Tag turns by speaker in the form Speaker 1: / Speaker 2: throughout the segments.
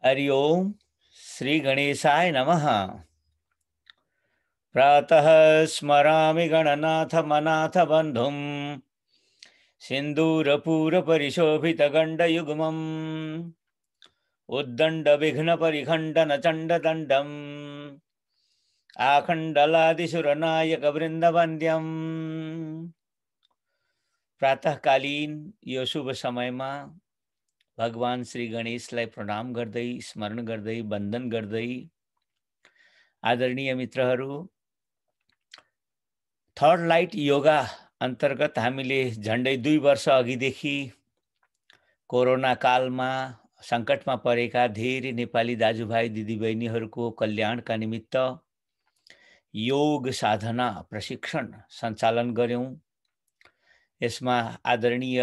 Speaker 1: हरि ओम श्री गणेशाय नमः। प्रातः स्मरामि गणनाथ मनाथ बंधुं सिन्दूरपूरपरिशोभितगण्डयुग्मम् उद्दण्डविघ्नपरिखण्डनचण्डदण्डम् आखण्डलादिसुरनायकवृन्दवन्द्यम्। प्रातःकालीन यो शुभ समयमा भगवान श्री गणेशलाई प्रणाम गर्दै स्मरण गर्दै वन्दन गर्दै आदरणीय मित्रहरू, थर्ड लाइट योगा अन्तर्गत हामीले झन्डै 2 वर्ष अघिदेखि कोरोना कालमा सङ्कटमा परेका धेरै नेपाली दाजुभाइ दिदीबहिनीहरूको कल्याणका निमित्त योग साधना प्रशिक्षण सञ्चालन गर्यौं। यसमा आदरणीय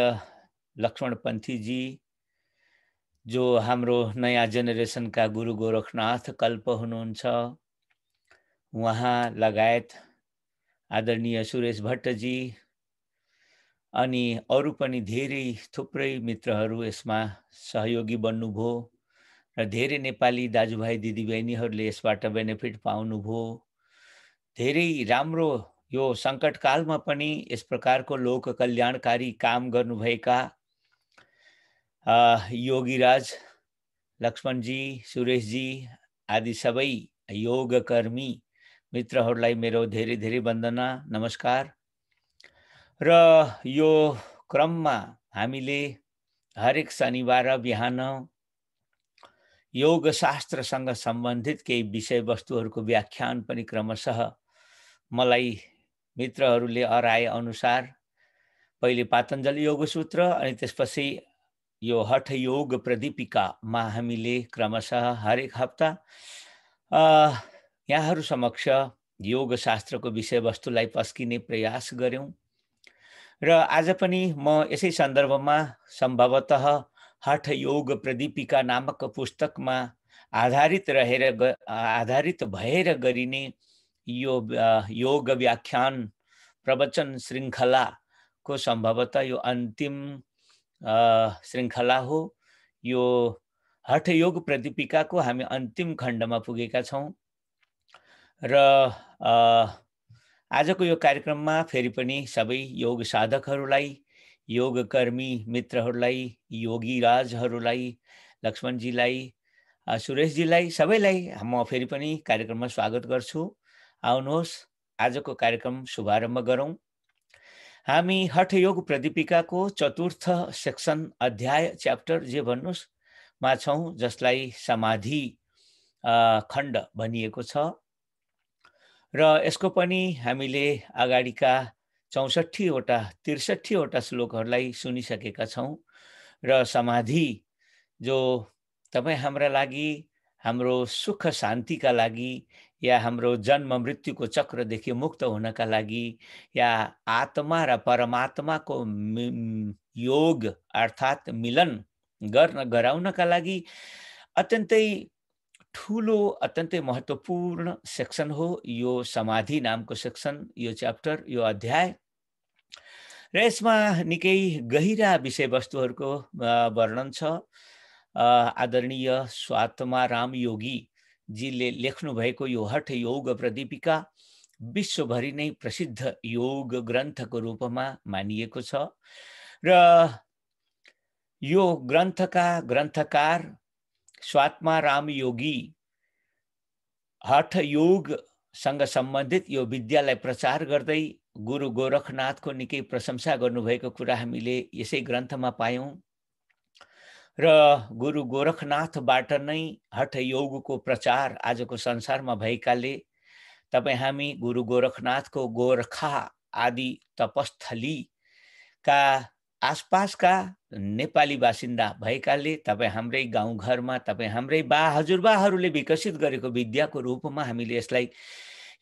Speaker 1: लक्ष्मण पन्थीजी जो हाम्रो नयाँ जेनेरेसनका गुरु गोरखनाथ कल्प हुनुहुन्छ, उहाँ लगायत आदरणीय सुरेश भट्टजी अनि अरू पनि धेरै थुप्रै मित्रहरू यसमा सहयोगी बन्नुभयो र धेरै नेपाली दाजुभाइ दिदीबहिनीहरूले यसबाट बेनिफिट पाउनुभयो। धेरै राम्रो यो सङ्कटकालमा पनि यस प्रकारको लोक कल्याणकारी काम गर्नुभएका योगीराज लक्ष्मणजी, सुरेशजी आदि सबै योगकर्मी मित्रहरूलाई मेरो धेरै धेरै वन्दना नमस्कार। र यो क्रममा हामीले हरेक शनिबार बिहान योग शास्त्रसँग सम्बन्धित केही विषयवस्तुहरूको व्याख्यान पनि क्रमशः मलाई मित्रहरूले अराए अनुसार पहिले पातञ्जलि योग सूत्र अनि त्यसपछि यो हठ योग प्रदीपिकामा हामीले क्रमशः हरेक हप्ता यहाँहरू समक्ष योग शास्त्रको विषयवस्तुलाई पस्किने प्रयास गर्यौं। र आज पनि म यसै सन्दर्भमा सम्भवतः हठ योग प्रदीपिका नामक पुस्तकमा आधारित भएर गरिने यो योग व्याख्यान प्रवचन श्रृङ्खलाको सम्भवतः यो अन्तिम श्रृङ्खला हो। यो हठ योग प्रदीपिकाको हामी अन्तिम खण्डमा पुगेका छौं र आजको यो कार्यक्रममा फेरि पनि सबै योग साधकहरूलाई, योगकर्मी मित्रहरूलाई, योगीराजहरूलाई, लक्ष्मणजीलाई, सुरेशजीलाई सबैलाई म फेरि पनि कार्यक्रममा स्वागत गर्छु। आउनुहोस् आजको कार्यक्रम शुभारम्भ गरौँ। हामी हठ योग प्रदीपिकाको चतुर्थ सेक्सन अध्याय च्याप्टर जे भन्नुस् मा छौं, जसलाई समाधि खण्ड भनिएको छ र यसको पनि हामीले अगाडिका 64 वटा 63 वटा श्लोकहरूलाई सुनिसकेका छौं। र समाधि जो तपाई हाम्रा लागि, हाम्रो सुख शान्तिका लागि या हाम्रो जन्म मृत्युको चक्रदेखि मुक्त हुनका लागि या आत्मा र परमात्माको योग अर्थात् मिलन गराउनका लागि अत्यन्तै ठूलो, अत्यन्तै महत्त्वपूर्ण सेक्सन हो यो समाधि नामको सेक्सन, यो च्याप्टर, यो अध्याय। र यसमा निकै गहिरा विषयवस्तुहरूको वर्णन छ। आदरणीय स्वात्माराम योगी जीले लेख्नु भएको यो हठ योग प्रदीपिका विश्वभरि नै प्रसिद्ध योग ग्रन्थको रूपमा मानिएको छ र यो ग्रन्थका ग्रन्थकार स्वात्माराम योगी हठ योगसँग सम्बन्धित यो विद्यालाई प्रचार गर्दै गुरु गोरखनाथको निकै प्रशंसा गर्नुभएको कुरा हामीले यसै ग्रन्थमा पायौं र गुरु गोरखनाथबाट नै हठ योगको प्रचार आजको संसारमा भएकाले तपाई हामी गुरु गोरखनाथको गोरखा आदि तपस्थलीका आसपासका नेपाली बासिन्दा भएकाले तपाई हाम्रै गाउँघरमा, तपाई हाम्रै हजुरबाहरूले विकसित गरेको विद्याको रूपमा हामीले यसलाई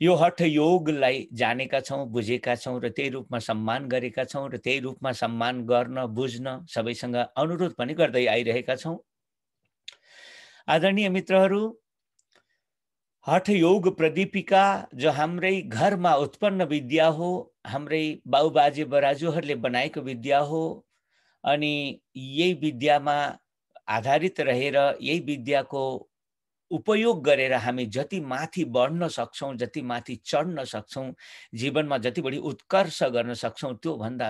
Speaker 1: यो हठ योगलाई जानेका छौं, बुझेका छौं र त्यही रूपमा सम्मान गरेका छौं र त्यही रूपमा सम्मान गर्न, बुझ्न सबैसँग अनुरोध पनि गर्दै आइरहेका छौं। आदरणीय मित्रहरू, हठ योग प्रदीपिका जो हाम्रै घरमा उत्पन्न विद्या हो, हाम्रै बाउबाजे बराजुहरूले बनाएको विद्या हो अनि यही विद्यामा आधारित रहेर यही विद्याको उपयोग गरेर हामी जति माथि बढ्न सक्छौँ, जति माथि चढ्न सक्छौँ, जीवनमा जति बढी उत्कर्ष गर्न सक्छौँ, त्योभन्दा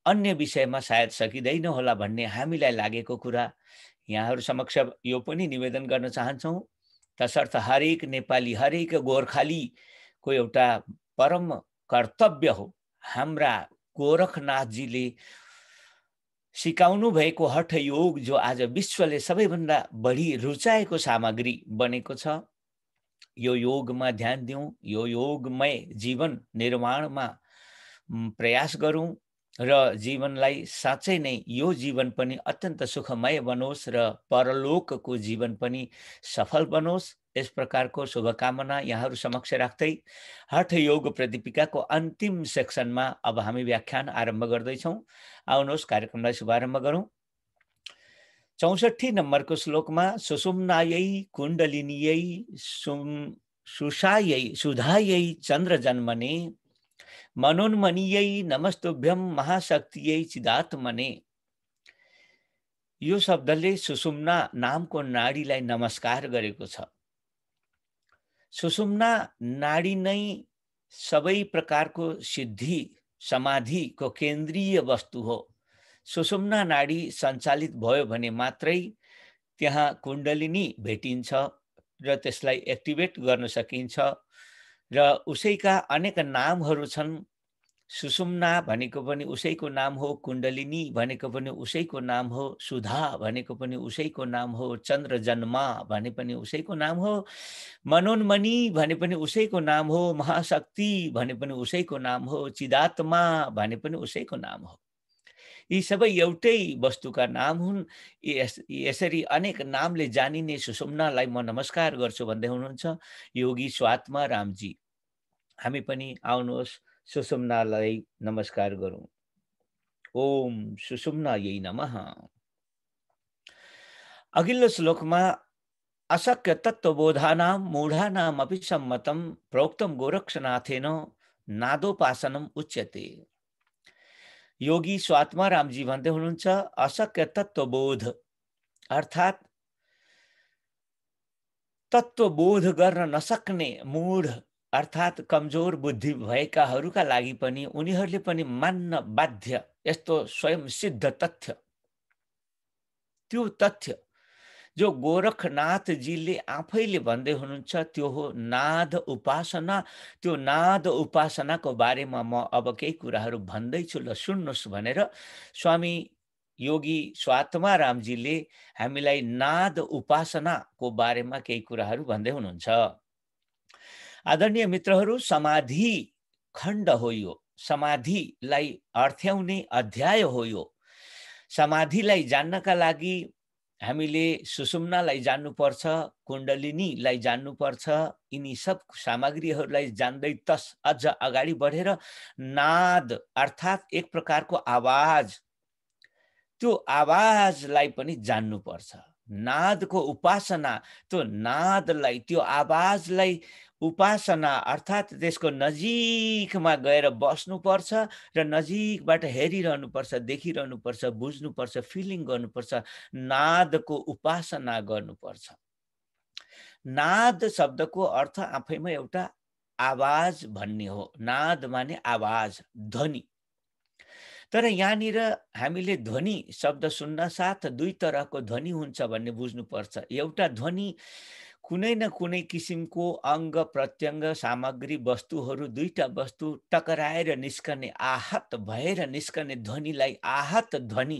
Speaker 1: अन्य विषयमा सायद सकिँदैन होला भन्ने हामीलाई लागेको कुरा यहाँहरू समक्ष यो पनि निवेदन गर्न चाहन्छौँ। तसर्थ हरेक नेपाली, हरेक गोर्खालीको एउटा परम कर्तव्य हो। हाम्रा गोरखनाथजीले सिकाउनु भएको हठ योग जो आज विश्वले सबैभन्दा बढी रुचाएको सामग्री बनेको छ, यो योगमा ध्यान दिउँ, यो योगमय जीवन निर्माणमा प्रयास गरौँ र जीवनलाई साँच्चै नै यो जीवन पनि अत्यन्त सुखमय बनोस् र परलोकको जीवन पनि सफल बनोस्। यस प्रकारको शुभकामना यहाँहरू समक्ष राख्दै हठ योग प्रतिपिकाको अन्तिम सेक्सनमा अब हामी व्याख्यान आरम्भ गर्दैछौँ। आउनुहोस् कार्यक्रमलाई शुभारम्भ गरौँ। 64 नम्बरको श्लोकमा सुषुम्नायै कुण्डलिनीयै सुषायै सुधायै चन्द्र जन्मने मनोन्मनीयै नमस्तुभ्यं महाशक्तियै चिदात्मने। यो शब्दले सुषुम्ना नामको नाडीलाई नमस्कार गरेको छ। सुषुम्ना नाडी नै सबै प्रकारको सिद्धि समाधिको केन्द्रीय वस्तु हो। सुषुम्ना नाडी सञ्चालित भयो भने मात्रै त्यहाँ कुण्डलिनी भेटिन्छ र त्यसलाई एक्टिभेट गर्न सकिन्छ र उसैका अनेक नामहरू छन्। सुषुम्ना भनेको पनि उसैको नाम हो, कुण्डलिनी भनेको पनि उसैको नाम हो, सुधा भनेको पनि उसैको नाम हो, चन्द्र जन्मा भने पनि उसैको नाम हो, मनोन्मनी भने पनि उसैको नाम हो, महाशक्ति भने पनि उसैको नाम हो, चिदात्मा भने पनि उसैको नाम हो। यी सबै एउटै वस्तुका नाम हुन्। यसरी अनेक नामले जानिने सुषुम्नालाई म नमस्कार गर्छु भन्दै हुनुहुन्छ योगी स्वात्मा रामजी। हामी पनि आउनुहोस् सुषुम्नालाई नमस्कार गरौँ। ओम सुषुम्नायै नमः। अघिल्लो श्लोकमा अशक्य तत्त्वबोधानां मूढानामपि सम्मतं प्रोक्तं गोरक्षनाथेन नादोपासनम उच्यते। योगी स्वात्मा रामजी भन्दै हुनुहुन्छ अशक्य तत्त्वबोध अर्थात् तत्त्वबोध गर्न नसक्ने मूढ अर्थात् कमजोर बुद्धि भएकाहरूका लागि पनि उनीहरूले पनि मान्न बाध्य यस्तो स्वयं सिद्ध तथ्य, त्यो तथ्य जो गोरखनाथजीले आफैले भन्दै हुनुहुन्छ त्यो हो नाद उपासना। त्यो नाद उपासनाको बारेमा म अब केही कुराहरू भन्दैछु, ल सुन्नुहोस् भनेर स्वामी योगी स्वात्मा रामजीले हामीलाई नाद उपासनाको बारेमा केही कुराहरू भन्दै हुनुहुन्छ। आदरणीय मित्रहरू, समाधि खण्ड हो यो, समाधिलाई अर्थ्याउने अध्याय हो यो। समाधिलाई जान्नका लागि हामीले सुषुम्नालाई जान्नुपर्छ, कुण्डलिनीलाई जान्नुपर्छ। यिनी सब सामग्रीहरूलाई जान्दै अझ अगाडि बढेर नाद अर्थात् एक प्रकारको आवाज, त्यो आवाजलाई पनि जान्नुपर्छ। नादको उपासना, त्यो नादलाई, त्यो आवाजलाई उपासना अर्थात् त्यसको नजिकमा गएर बस्नुपर्छ र नजिकबाट हेरिरहनुपर्छ, देखिरहनुपर्छ, बुझ्नुपर्छ, फिलिङ गर्नुपर्छ, नादको उपासना गर्नुपर्छ। नाद शब्दको अर्थ आफैमा एउटा आवाज भन्ने हो। नाद माने आवाज, ध्वनि। तर यहाँनिर हामीले ध्वनि शब्द सुन्न साथ दुई तरहको ध्वनि हुन्छ भन्ने बुझ्नुपर्छ। एउटा ध्वनि कुनै न कुनै किसिमको अङ्ग प्रत्यङ्ग सामग्री वस्तुहरू, दुईटा वस्तु टकराएर निस्कने, आहत भएर निस्कने ध्वनिलाई आहत ध्वनि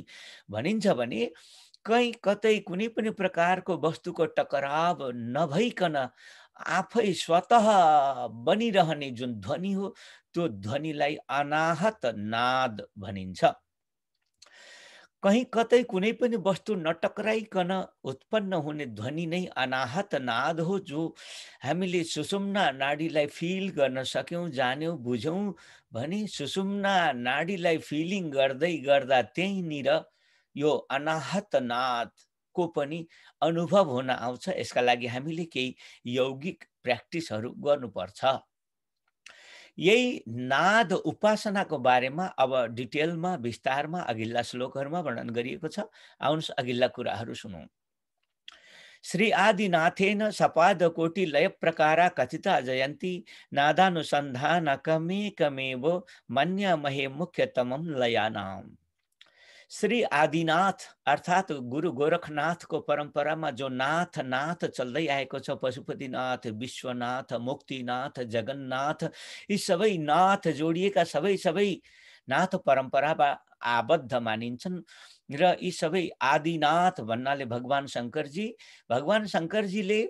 Speaker 1: भनिन्छ भने कहीँ कतै कुनै पनि प्रकारको वस्तुको टकराव नभइकन आफै स्वतः बनिरहने जुन ध्वनि हो त्यो ध्वनिलाई अनाहत नाद भनिन्छ। कहीँ कतै कुनै पनि वस्तु नटक्राइकन उत्पन्न हुने ध्वनि नै अनाहत नाद हो, जो हामीले सुषुम्ना नाडीलाई फिल गर्न सक्यौँ, जान्यौँ, बुझ्यौँ भने सुषुम्ना नाडीलाई फिलिङ गर्दै गर्दा त्यहीँनिर यो अनाहत नादको पनि अनुभव हुन आउँछ। यसका लागि हामीले केही यौगिक प्र्याक्टिसहरू गर्नुपर्छ। यही नाद उपासनाको बारेमा अब डिटेलमा विस्तारमा अघिल्ला श्लोकहरूमा वर्णन गरिएको छ। आउनुहोस् अघिल्ला कुराहरू सुनौं। श्री आदिनाथेन सपादकोटि लय प्रकारा कथिता जयन्ती नादानुसन्धान कमेकमेव मन्यामहे मुख्यतमं लयानाम। श्री आदिनाथ अर्थात गुरु गोरखनाथको परम्परामा जो नाथ नाथ चल्दै आएको छ, पशुपतिनाथ, विश्वनाथ, मुक्तिनाथ, जगन्नाथ, यी सबै नाथ जोडिएका सबै नाथ परम्परामा आबद्ध मानिन्छन्। र यी सबै आदिनाथ भन्नाले भगवान शङ्करजीले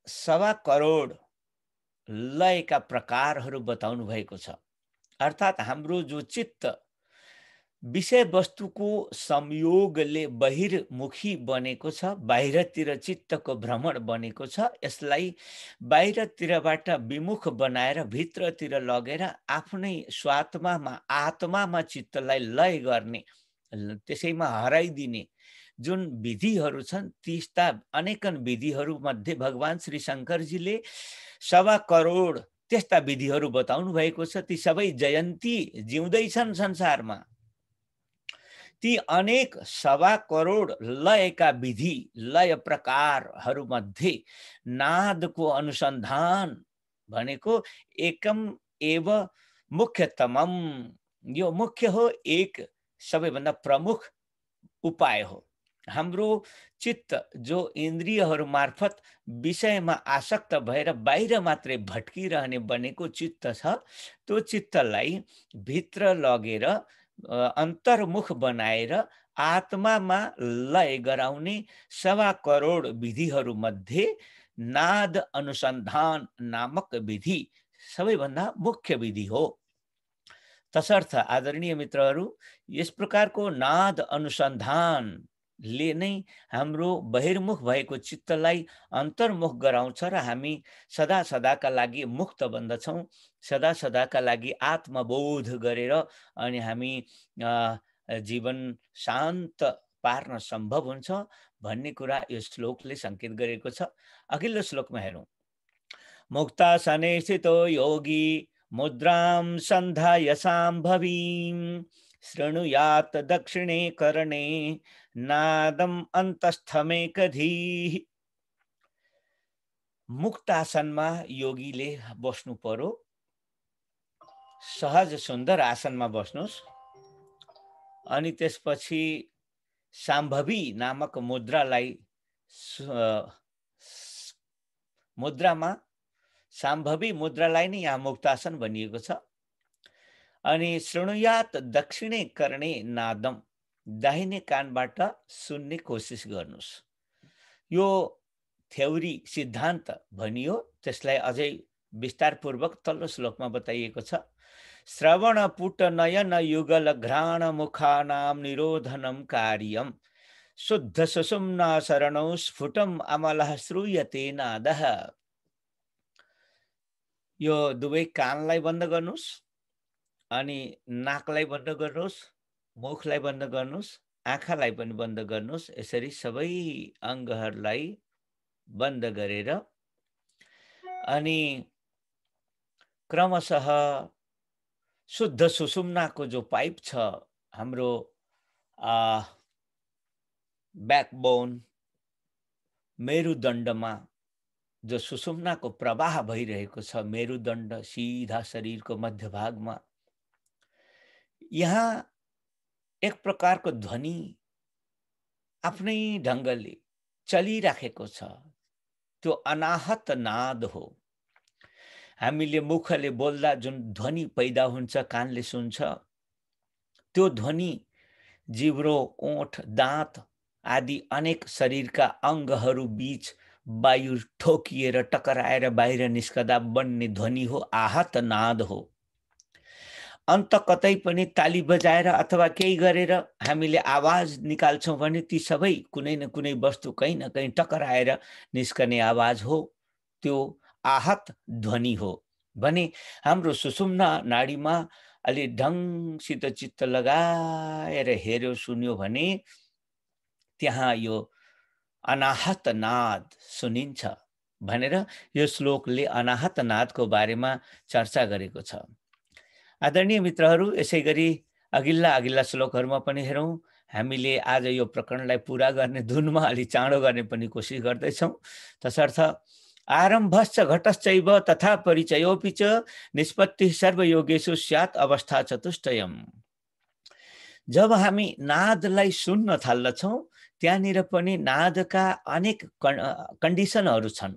Speaker 1: सवा करोड लयका प्रकारहरू बताउनु भएको छ। अर्थात हाम्रो जो चित्त विषय वस्तुको संयोगले बहिर्मुखी बनेको छ, बाहिरतिर चित्तको भ्रमण बनेको छ, यसलाई बाहिरतिरबाट विमुख बनाएर भित्रतिर लगेर आफ्नै स्वात्मामा आत्मामा चित्तलाई लय गर्ने, त्यसैमा हराइदिने जुन विधिहरू छन्, तीस्ता अनेकन विधिहरू मध्ये भगवान श्री शङ्करजीले 1.25 करोड त्यस्ता विधिहरू बताउनु भएको छ। ती सबै जयन्ती जिउँदैछन् संसारमा। ती अनेक 1.25 करोड लयका विधि, लय प्रकारहरू मध्ये नादको अनुसन्धान भनेको एकम एव मुख्यतमम, यो मुख्य हो, एक सबैभन्दा प्रमुख उपाय हो। हाम्रो चित्त जो इन्द्रियहरू मार्फत विषयमा आसक्त भएर बाहिर मात्रै भट्किरहने बनेको चित्त छ, त्यो चित्तलाई भित्र लगेर अन्तर्मुख बनाएर आत्मामा लय गराउने 1.25 करोड विधिहरू मध्ये नाद अनुसन्धान नामक विधि सबैभन्दा मुख्य विधि हो। तसर्थ आदरणीय मित्रहरू, यस प्रकारको नाद अनुसन्धानले नै हाम्रो बहिर्मुख भएको चित्तलाई अन्तर्मुख गराउँछ र हामी सदा सदाका लागि मुक्त बन्दछौँ, सदा सदाका लागि आत्मबोध गरेर अनि हामी जीवन शान्त पार्न सम्भव हुन्छ भन्ने कुरा यो श्लोकले संकेत गरेको छ। अघिल्लो श्लोकमा हेरौँ। मुक्तासने स्थितो योगी मुद्रां सन्धाय शाम्भवीं शृणुयात् दक्षिणे कर्णे नादम अन्तस्थमेकधीः। मुक्तासनमा योगीले बस्नु पर्यो। सहज सुन्दर आसनमा बस्नुस्। अनि त्यसपछि शाम्भवी नामक मुद्रामा शाम्भवी मुद्रालाई नै यहाँ मुक्तासन भनिएको छ। अनि शृणुयात दक्षिणे कर्णे नादम, दाहिने कानबाट सुन्ने कोसिस गर्नुस्। यो थ्योरी सिद्धान्त भनियो, त्यसलाई अझै विस्तारपूर्वक तल्लो श्लोकमा बताइएको छ। श्रवण पुट नयन युगल घ्राण मुखानाम निरोधनम कार्यम शुद्ध सुषुम्ना शरणौ स्फुटम अमलः श्रूयते नादः। यो दुवै कानलाई बन्द गर्नुस्, अनि नाकलाई बन्द गर्नुस्, मुखलाई बन्द गर्नुस्, आँखालाई पनि बन्द गर्नुस्। यसरी सबै अङ्गहरूलाई बन्द गरेर अनि क्रमशः शुद्ध सुषुम्नाको जो पाइप छ, हाम्रो ब्याकबोन मेरुदण्डमा जो सुषुम्नाको प्रवाह भइरहेको छ, मेरुदण्ड सीधा शरीरको मध्यभागमा, यहाँ एक प्रकारको ध्वनि आफ्नै ढङ्गले चलिराखेको छ। त्यो अनाहत नाद हो। हामीले मुखले बोल्दा जुन ध्वनि पैदा हुन्छ, कानले सुन्छ, त्यो ध्वनि जिब्रो, ओठ, दाँत आदि अनेक शरीरका अङ्गहरू बीच वायु ठोकिएर टकराएर बाहिर निस्कदा बन्ने ध्वनि हो, आहत नाद हो। अन्त कतै पनि ताली बजाएर अथवा केही गरेर हामीले आवाज निकाल्छौँ भने ती सबै कुनै न कुनै वस्तु कहीँ न कहीँ टकराएर निस्कने आवाज हो, त्यो आहत ध्वनि हो। भने हाम्रो सुषुम्ना नाडीमा अलि ढङ्गसित चित्त लगाएर हेर्यो, सुन्यो भने त्यहाँ यो अनाहत नाद सुनिन्छ। भनेर यो श्लोकले अनाहत नादको बारेमा चर्चा गरेको छ। आदरणीय मित्रहरू, यसै गरी अघिल्ला श्लोकहरूमा पनि हेरौँ, हामीले आज यो प्रकरणलाई पूरा गर्ने धुनमा अलि चाँडो गर्ने पनि कोसिस गर्दैछौँ। तसर्थ आरम्भश्च घटश्चैव तथा परिचयोऽपि च निष्पत्तिः सर्वयोगेषु स्यात् अवस्था चतुष्टयम्। जब हामी नादलाई सुन्न थाल्दछौँ त्यहाँनिर पनि नादका अनेक कन्डिसनहरू छन्।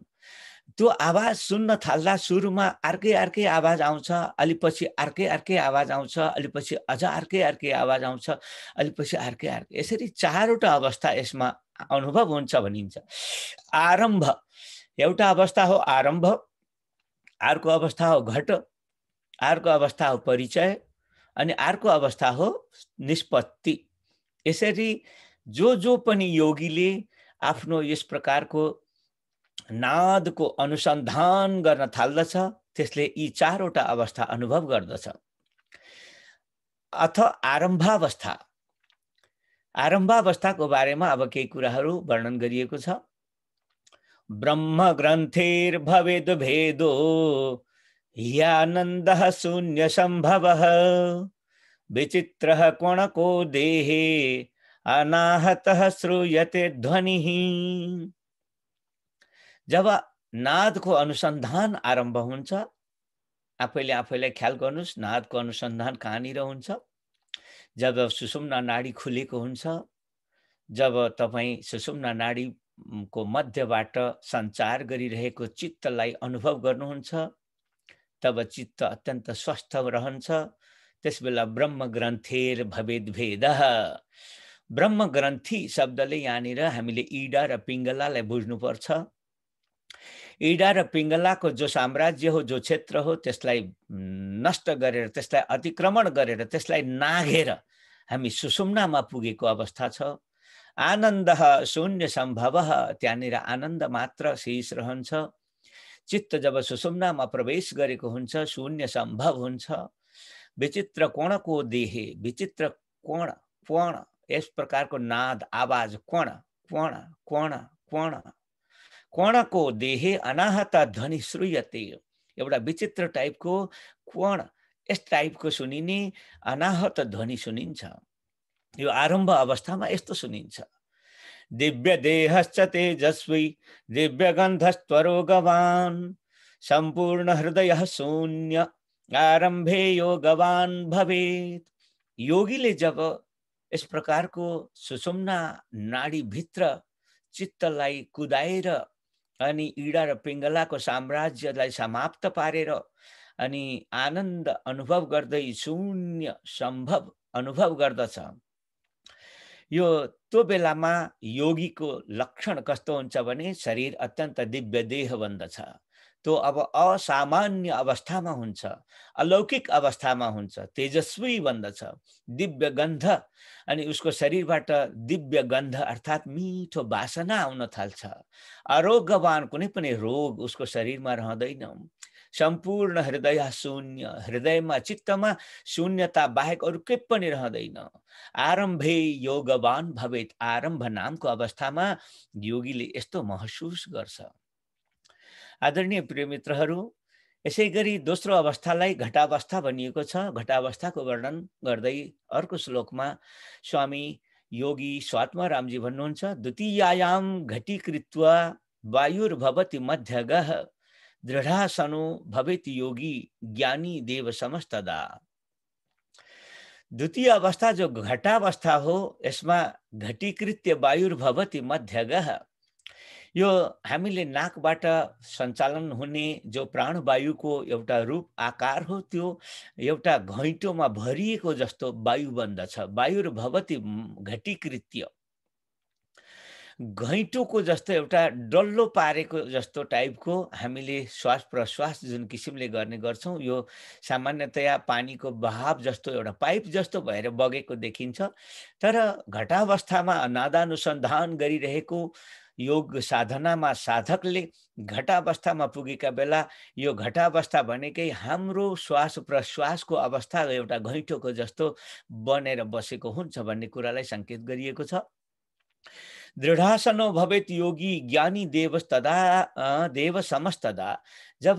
Speaker 1: त्यो आवाज सुन्न थाल्दा सुरुमा अर्कै आवाज आउँछ, अलि पछि अर्कै आवाज आउँछ, अलि पछि अझ अर्कै आवाज आउँछ, अलि पछि अर्कै। यसरी चारवटा अवस्था यसमा अनुभव हुन्छ भनिन्छ। आरम्भ एउटा अवस्था हो आरम्भ, अर्को अवस्था हो घट, अर्को अवस्था हो परिचय, अनि अर्को अवस्था हो निष्पत्ति। यसरी जो पनि योगीले आफ्नो यस प्रकारको नादको अनुसन्धान गर्न थाल्दछ त्यसले यी चारवटा अवस्था अनुभव गर्दछ। अथ आरम्भावस्था। आरम्भावस्थाको बारेमा अब केही कुराहरू वर्णन गरिएको छ। ब्रह्म ग्रन्थेर्भवेद् भेदो ह्यानन्दः शून्य सम्भवः विचित्रः कोणको देहे अनाहतः श्रूयते ध्वनिः। जब नादको अनुसन्धान आरम्भ हुन्छ, आफैले ख्याल गर्नुस्, नादको अनुसन्धान कहाँनिर हुन्छ? जब सुषुम्ना नाडी खुलेको हुन्छ, जब तपाईँ सुषुम्ना नाडीको मध्यबाट सञ्चार गरिरहेको चित्तलाई अनुभव गर्नुहुन्छ, तब चित्त अत्यन्त स्वस्थ रहन्छ। त्यसबेला ब्रह्म ग्रन्थेर भवेद भेदः। ब्रह्म ग्रन्थि शब्दले यहाँनिर हामीले इडा र पिङ्गलालाई बुझ्नुपर्छ। इडा र पिङ्गलाको जो साम्राज्य हो, जो क्षेत्र हो, त्यसलाई नष्ट गरेर, त्यसलाई अतिक्रमण गरेर, त्यसलाई नाघेर हामी सुषुम्नामा पुगेको अवस्था छ। आनन्दः शून्य सम्भवः, त्यहाँनिर आनन्द मात्र शेष रहन्छ। चित्त जब सुषुम्नामा प्रवेश गरेको हुन्छ, शून्य सम्भव हुन्छ। विचित्र कोणको देहे, विचित्र कोण, कोण, यस प्रकारको नाद, आवाज, कोण कोण कोण कोण, कोणको देहे अनाहत ध्वनि श्रूयते। एउटा विचित्र टाइपको कोण, यस टाइपको सुनिने अनाहत ध्वनि सुनिन्छ। यो आरम्भ अवस्थामा यस्तो सुनिन्छ। दिव्य देहश्च तेजस्वी दिव्य गन्धस्त्वरो गवान् सम्पूर्ण हृदय शून्य आरम्भे योगवान् भवेत्। योगीले जब यस प्रकारको सुषुम्ना नाडी भित्र चित्तलाई कुदाएर अनि इडा र पिङ्गलाको साम्राज्यलाई समाप्त पारेर अनि आनन्द अनुभव गर्दै शून्य सम्भव अनुभव गर्दछ, यो त्यो बेलामा योगीको लक्षण कस्तो हुन्छ भने शरीर अत्यन्त दिव्य देह बन्दछ। त्यो अब असामान्य अवस्थामा हुन्छ, अलौकिक अवस्थामा हुन्छ, तेजस्वी बन्दछ, दिव्य गन्ध, अनि उसको शरीरबाट दिव्य गन्ध अर्थात् मिठो वासना आउन थाल्छ। आरोग्यवान कुनै पनि रोग उसको शरीरमा रहँदैन। सम्पूर्ण हृदय शून्य, हृदयमा चित्तमा शून्यता बाहेक अरू केही पनि रहँदैन। आरम्भे योगवान भवेत्, आरम्भ नामको अवस्थामा योगीले यस्तो महसुस गर्छ। आदरणीय प्रिय मित्रहरू, यसै गरी दोस्रो अवस्थालाई घटावस्था भनिएको छ। घटावस्थाको वर्णन गर्दै अर्को श्लोकमा स्वामी योगी स्वात्मारामजी भन्नुहुन्छ, द्वितीयायाम घटीकृत्वा वायुर्भवति मध्यगः दृढासनो भवेत् योगी ज्ञानी देव समस्तदा। द्वितीय अवस्था जो घटावस्था हो, यसमा घटीकृत्य वायुर्भवति मध्यगः, यो हामीले नाकबाट सञ्चालन हुने जो प्राणवायुको एउटा रूप आकार हो, त्यो एउटा घैँटोमा भरिएको जस्तो वायु बन्दछ। वायुर्भवति घटीकृत्य, घैँटोको जस्तो एउटा डल्लो पारेको जस्तो टाइपको हामीले श्वास प्रश्वास जुन किसिमले गर्ने गर्छौँ, यो सामान्यतया पानीको बहाव जस्तो एउटा पाइप जस्तो भएर बगेको देखिन्छ। तर घटावस्थामा नादानुसन्धान गरिरहेको योग साधनामा साधकले घटावस्थामा पुगेका बेला यो घटावस्था भनेकै हाम्रो श्वास प्रश्वासको अवस्था एउटा घैँटोको जस्तो बनेर बसेको हुन्छ भन्ने कुरालाई सङ्केत गरिएको छ। दृढ़ासनो भवेत योगी ज्ञानी देवस्तदा देव समस्तदा। जब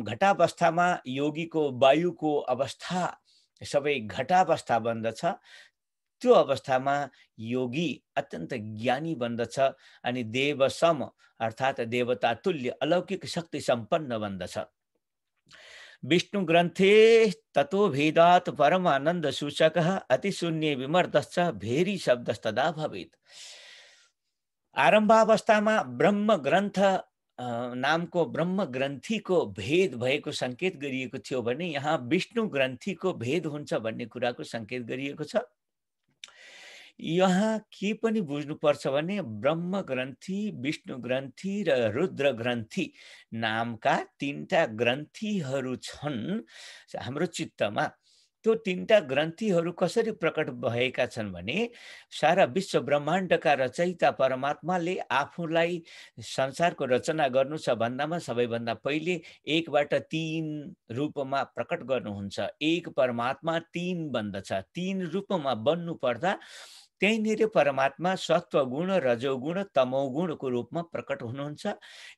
Speaker 1: घटावस्थामा योगीको वायुको अवस्था सबै घटावस्था बन्दछ, त्यो अवस्थामा योगी अत्यन्त ज्ञानी बन्दछ अनि देवसम अर्थात् देवता तुल्य अलौकिक शक्ति सम्पन्न बन्दछ। विष्णु ग्रन्थे ततो भेदात् परमानन्द सूचकः अतिशून्ये विमर्दश्च भेरी शब्दस्तदा भवेत्। आरम्भावस्थामा ब्रह्म ग्रन्थ नामको ब्रह्म ग्रन्थीको भेद भएको संकेत गरिएको थियो भने यहाँ विष्णु ग्रन्थीको भेद हुन्छ भन्ने कुराको संकेत गरिएको छ। यहाँ के पनि बुझ्नुपर्छ भने ब्रह्म ग्रन्थी, विष्णु ग्रन्थी र रुद्र ग्रन्थी नामका तीनटा ग्रन्थीहरू छन् हाम्रो चित्तमा। त्यो तीनटा ग्रन्थीहरू कसरी प्रकट भएका छन् भने सारा विश्व ब्रह्माण्डका रचयिता परमात्माले आफूलाई संसारको रचना गर्नु छ भन्दामा सबैभन्दा पहिले एकबाट तीन रूपमा प्रकट गर्नुहुन्छ। एक परमात्मा तीन बन्दछ। तीन रूपमा बन्नु पर्दा त्यहीँनिर परमात्मा सत्वगुण, रजोगुण, तमोगुणको रूपमा प्रकट हुनुहुन्छ।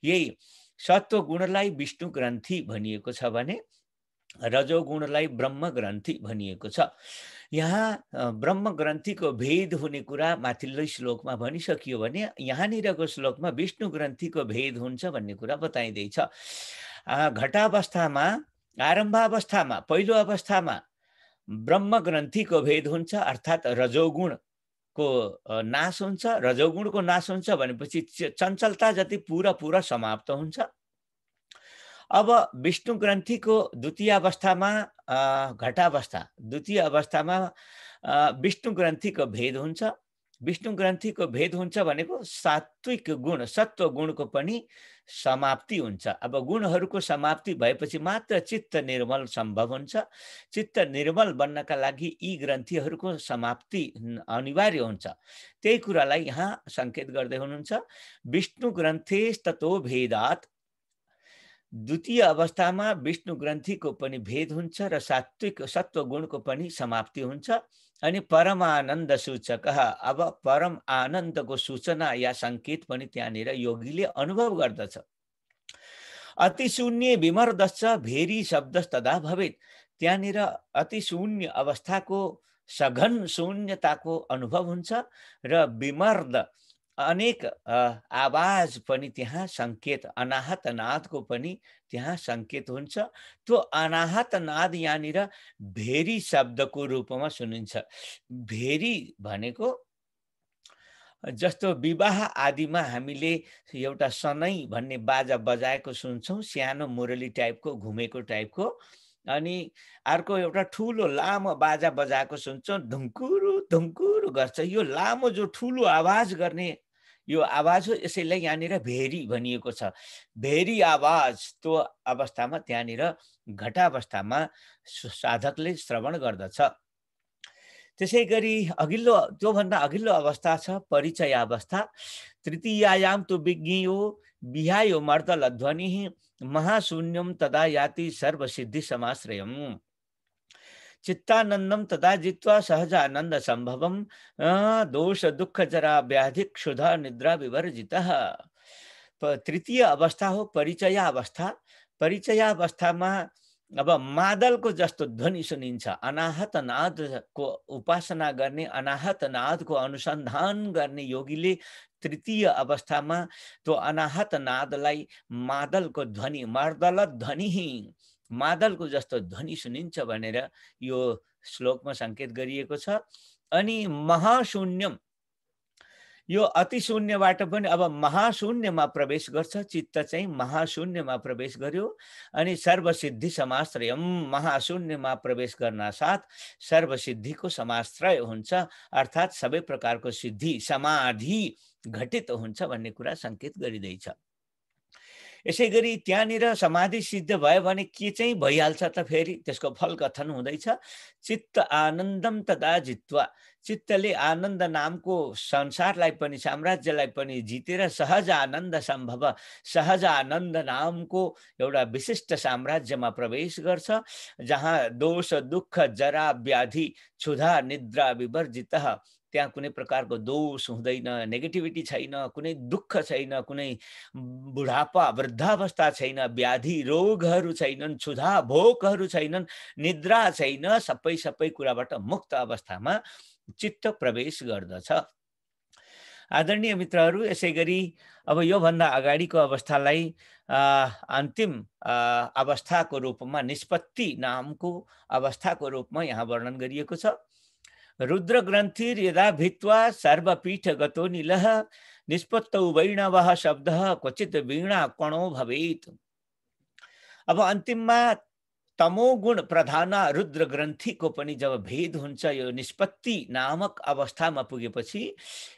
Speaker 1: यही सत्वगुणलाई विष्णु ग्रन्थी भनिएको छ भने रजोगुणलाई ब्रह्म ग्रन्थी भनिएको छ। यहाँ ब्रह्म ग्रन्थीको भेद हुने कुरा माथिल्लो श्लोकमा भनिसकियो भने यहाँनिरको श्लोकमा विष्णु ग्रन्थीको भेद हुन्छ भन्ने कुरा बताइँदैछ। घटावस्थामा, आरम्भावस्थामा, पहिलो अवस्थामा ब्रह्म ग्रन्थीको भेद हुन्छ अर्थात् रजोगुणको नाश हुन्छ। रजोगुणको नाश हुन्छ भनेपछि चञ्चलता जति पुरा समाप्त हुन्छ। अब विष्णु ग्रन्थीको द्वितीय अवस्थामा घटावस्था, द्वितीय अवस्थामा विष्णु ग्रन्थीको भेद हुन्छ। विष्णु ग्रन्थीको भेद हुन्छ भनेको सात्विक गुण, सत्व गुणको पनि समाप्ति हुन्छ। अब गुणहरूको समाप्ति भएपछि मात्र चित्त निर्मल सम्भव हुन्छ। चित्त निर्मल बन्नका लागि यी ग्रन्थीहरूको समाप्ति अनिवार्य हुन्छ। त्यही कुरालाई यहाँ संकेत गर्दै हुनुहुन्छ। विष्णु ग्रन्थेस्ततो भेदात्, द्वितीय अवस्थामा विष्णु ग्रन्थीको पनि भेद हुन्छ र सात्विक सत्व गुणको पनि समाप्ति हुन्छ। अनि परमानन्द सूचकः, अब परम आनन्दको सूचना या संकेत पनि त्यहाँनिर योगीले अनुभव गर्दछ। अतिशून्य विमर्दश्च भेरी शब्दस्तदा भवेत्। त्यहाँनिर अतिशून्य अवस्थाको सघन शून्यताको अनुभव हुन्छ र विमर्द अनेक आवाज पनि त्यहाँ संकेत, अनाहत नादको पनि त्यहाँ संकेत हुन्छ। त्यो अनाहत नाद यहाँनिर भेरी शब्दको रूपमा सुनिन्छ। भेरी भनेको जस्तो विवाह आदिमा हामीले एउटा सनै भन्ने बाजा बजाएको सुन्छौँ, सानो मुरली टाइपको, घुमेको टाइपको। अनि अर्को एउटा ठुलो लामो बाजा बजाएको सुन्छौँ, धुङ्कुरु धुङ्कुरु गर्छ। यो लामो जो ठुलो आवाज गर्ने यो आवाज हो, यसैलाई यहाँनिर भेरी भनिएको छ। भेरी आवाज त्यो अवस्थामा त्यहाँनिर घटावस्थामा साधकले श्रवण गर्दछ। त्यसै गरी अघिल्लो, त्योभन्दा अघिल्लो अवस्था छ परिचय अवस्था। तृतीयायां तु विज्ञेयो विहायो मर्दल ध्वनिः महाशून्यम तदा याति सर्वसिद्धि समाश्रयम्। चित्तानंदम तदा जित्वा सहजानंद संभवम दोष दुख जरा व्याधि क्षुधा निद्रा विवर्जितः। तृतीय अवस्था हो परिचय अवस्था। परिचय अवस्थामा अब मादलको जस्तो ध्वनि सुनिन्छ। अनाहत नादको उपासना गर्ने, अनाहत नादको अनुसन्धान गर्ने योगीले तृतीय अवस्थामा त्यो अनाहत नादलाई मादलको ध्वनि, मर्दल ध्वनि, मादलको जस्तो ध्वनि सुनिन्छ भनेर यो श्लोकमा संकेत गरिएको छ। अनि महाशून्यम, यो अति शून्यबाट पनि अब महाशून्यमा प्रवेश गर्छ। चित्त चाहिँ महाशून्यमा प्रवेश गर्यो अनि सर्वसिद्धि समाश्रयम, महाशून्यमा प्रवेश गर्न साथ सर्वसिद्धिको समाश्रय हुन्छ, अर्थात् सबै प्रकारको सिद्धि समाधि घटित हुन्छ भन्ने कुरा संकेत गरिँदैछ। यसै गरी त्यहाँनिर समाधि सिद्ध भयो भने के चाहिँ भइहाल्छ त फेरि त्यसको फल कथन हुँदैछ। चित्त आनन्दम तदा जित्वा, चित्तले आनन्द नामको संसारलाई पनि, साम्राज्यलाई पनि जितेर सहज आनन्द सम्भव, सहज आनन्द नामको एउटा विशिष्ट साम्राज्यमा प्रवेश गर्छ, जहाँ दोष दुःख जरा व्याधि क्षुधा निद्रा विवर्जितः, त्यहाँ कुनै प्रकारको दोष हुँदैन, नेगेटिभिटी छैन, कुनै दुःख छैन, कुनै बुढापा वृद्धावस्था छैन, व्याधि रोगहरू छैनन्, क्षुधा भोकहरू छैनन्, निद्रा छैन, सबै कुराबाट मुक्त अवस्थामा चित्त प्रवेश गर्दछ। आदरणीय मित्रहरू, यसै गरी अब योभन्दा अगाडिको अवस्थालाई अन्तिम अवस्थाको रूपमा निष्पत्ति नामको अवस्थाको रूपमा यहाँ वर्णन गरिएको छ। रुद्र ग्रन्थिर यदा भित्वा सर्वपीठ गतो नीलः निष्पत्तौ वैणवः शब्दः क्वचित वीणा कणो भवेत्। अब अन्तिममा तमोगुण प्रधान रुद्र ग्रन्थिको पनि जब भेद हुन्छ, यो निष्पत्ति नामक अवस्थामा पुगेपछि,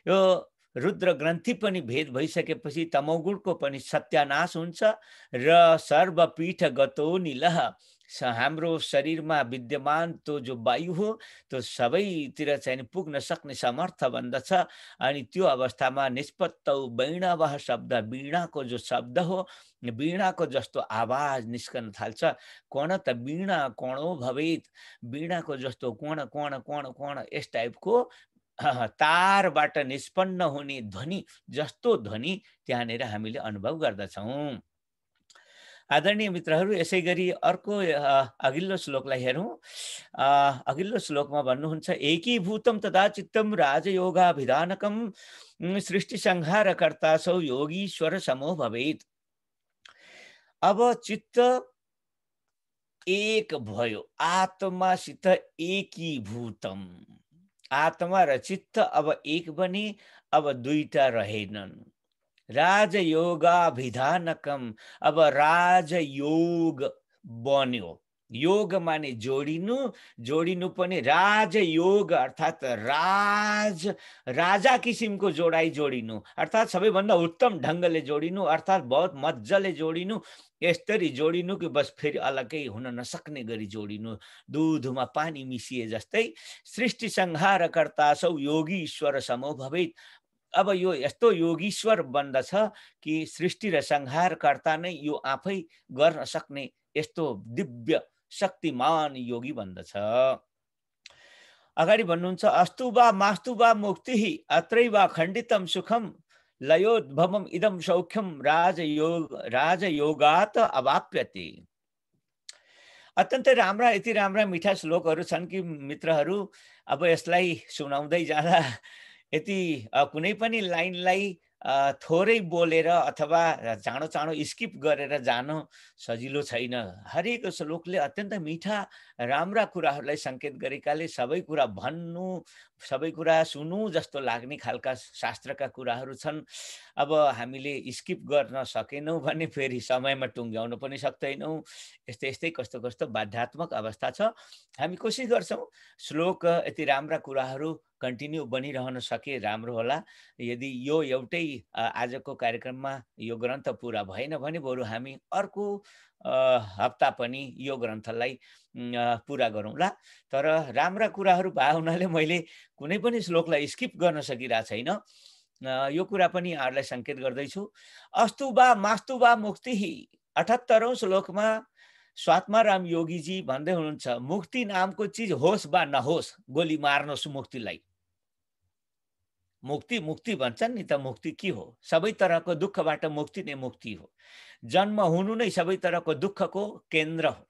Speaker 1: यो रुद्र ग्रन्थि पनि भेद भइसकेपछि तमोगुणको पनि सत्यानाश हुन्छ र सर्वपीठ गतो नीलः, हाम्रो शरीरमा विद्यमान त्यो जो वायु हो त्यो सबैतिर चाहिँ पुग्न सक्ने समर्थ बन्दछ। अनि त्यो अवस्थामा निष्पत्तौ वैणवः शब्द, वीणाको जो शब्द हो, वीणाको जस्तो आवाज निस्कन थाल्छ। कोण त वीणा कोणो भवेत्, वीणाको जस्तो कोण कोण कोण कोण यस टाइपको तारबाट निष्पन्न हुने ध्वनि जस्तो ध्वनि त्यहाँनिर हामीले अनुभव गर्दछौँ। आदरणीय मित्रहरू, यसै गरी अर्को अघिल्लो श्लोकलाई हेरौँ। अघिल्लो श्लोकमा भन्नुहुन्छ, एकीभूतं तदा चित्तं राजयोगाभिधानकं सृष्टि संहारकर्ता सौ योगीश्वर समो भवेत्। अब चित्त एक भयो, आत्मासित एकीभूतम, आत्मा र चित्त अब एक बने, अब दुईटा रहेनन्। राजयोगाभिधानकम, अब राजयोग बन्यो। योग माने जोडिनु, जोडिनु पनि राजयोग अर्थात् राजा किसिमको जोडाइ जोडिनु, अर्थात् सबैभन्दा उत्तम ढङ्गले जोडिनु, अर्थात् बहुत मजाले जोडिनु। यसरी जोडिनु कि बस फेरि अलग्गै हुन नसक्ने गरी जोडिनु, दुधमा पानी मिसिए जस्तै। सृष्टि संहारकर्ता सौ योगीश्वर समो भवेत्। अब यो यस्तो योगीश्वर बन्दछ कि सृष्टि र संहारकर्ता नै यो आफै गर्न सक्ने यस्तो दिव्य शक्तिमान योगी बन्दछ। अगाडि भन्नुहुन्छ, अस्तु वा मास्तु वा मुक्तिः अत्रैव खण्डितं सुखं लयोद्भवम् इदं सौख्यं राजयोगात् अवाप्यते। अत्यन्तै राम्रा, यति राम्रा मिठा श्लोकहरू छन् कि मित्रहरू, अब यसलाई सुनाउँदै जाँदा यति कुनै पनि लाइनलाई थोरै बोलेर अथवा चाँडो चाँडो स्किप गरेर जानु सजिलो छैन। हरेक श्लोकले अत्यन्त मिठा राम्रा कुराहरूलाई सङ्केत गरेकाले सबै कुरा भन्नु, सबै कुरा सुन्नु जस्तो लाग्ने खालका शास्त्रका कुराहरू छन्। अब हामीले स्किप गर्न सकेनौँ भने फेरि समयमा टुङ्ग्याउन पनि सक्दैनौँ। यस्तै यस्तै कस्तो कस्तो बाध्यात्मक अवस्था छ। हामी कोसिस गर्छौँ श्लोक यति राम्रा कुराहरू कन्टिन्यू बनिरहन सके राम्रो होला। यदि यो एउटै आजको कार्यक्रममा यो ग्रन्थ पुरा भएन भने बरु हामी अर्को हप्ता पनि यो ग्रन्थलाई पुरा गरौँला। तर राम्रा कुराहरू भए हुनाले मैले कुनै पनि श्लोकलाई स्किप गर्न सकिरहेको छैन। यो कुरा पनि यहाँहरूलाई सङ्केत गर्दैछु। अस्तु वा मास्तु वा मुक्ति, 78औं श्लोकमा स्वात्माराम योगीजी भन्दै हुनुहुन्छ, मुक्ति नामको चिज होस् वा नहोस्, गोली मार्नुहोस् मुक्तिलाई। मुक्ति मुक्ति भन्छन् नि त, मुक्ति के हो? सबै तरहको दुःखबाट मुक्ति नै मुक्ति हो। जन्म हुनु नै सबै तरहको दुःखको केन्द्र हो।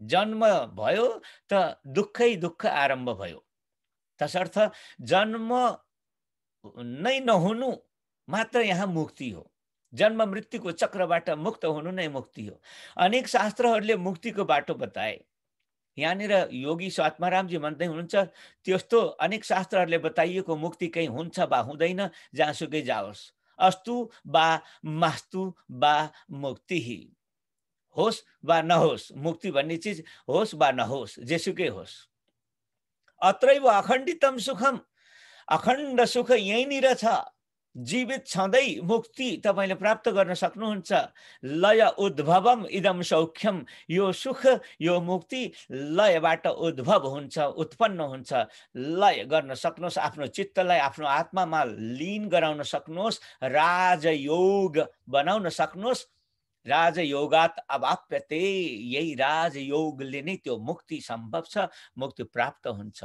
Speaker 1: जन्म भयो त दुःखै दुःख आरम्भ भयो। तसर्थ जन्म नै नहुनु मात्र यहाँ मुक्ति हो। जन्म मृत्युको चक्रबाट मुक्त हुनु नै मुक्ति हो। अनेक शास्त्रहरूले मुक्तिको बाटो बताए। यहाँनिर योगी स्वात्मारामजी भन्दै हुनुहुन्छ, त्यस्तो अनेक शास्त्रहरूले बताइएको मुक्ति कहीँ हुन्छ वा हुँदैन, जहाँसुकै जाओस्। अस्तु वा मास्तु वा मुक्ति, होस् वा नहोस्, मुक्ति भन्ने चिज होस् वा नहोस्, जेसुकै होस्। अत्रैव अखण्डितम सुखम, अखण्ड सुख यहीँनिर छ। जीवित छँदै मुक्ति तपाईले प्राप्त गर्न सक्नुहुन्छ। लय उद्भवम इदम सौख्यम, यो सुख यो मुक्ति लयबाट उद्भव हुन्छ, उत्पन्न हुन्छ। लय गर्न सक्नुहोस्, आफ्नो चित्तलाई आफ्नो आत्मामा लीन गराउन सक्नुहोस्, राजयोग बनाउन सक्नुहोस्। राजयोगात अवाप्यते, यही राजयोगले नै त्यो मुक्ति सम्भव छ, मुक्ति प्राप्त हुन्छ।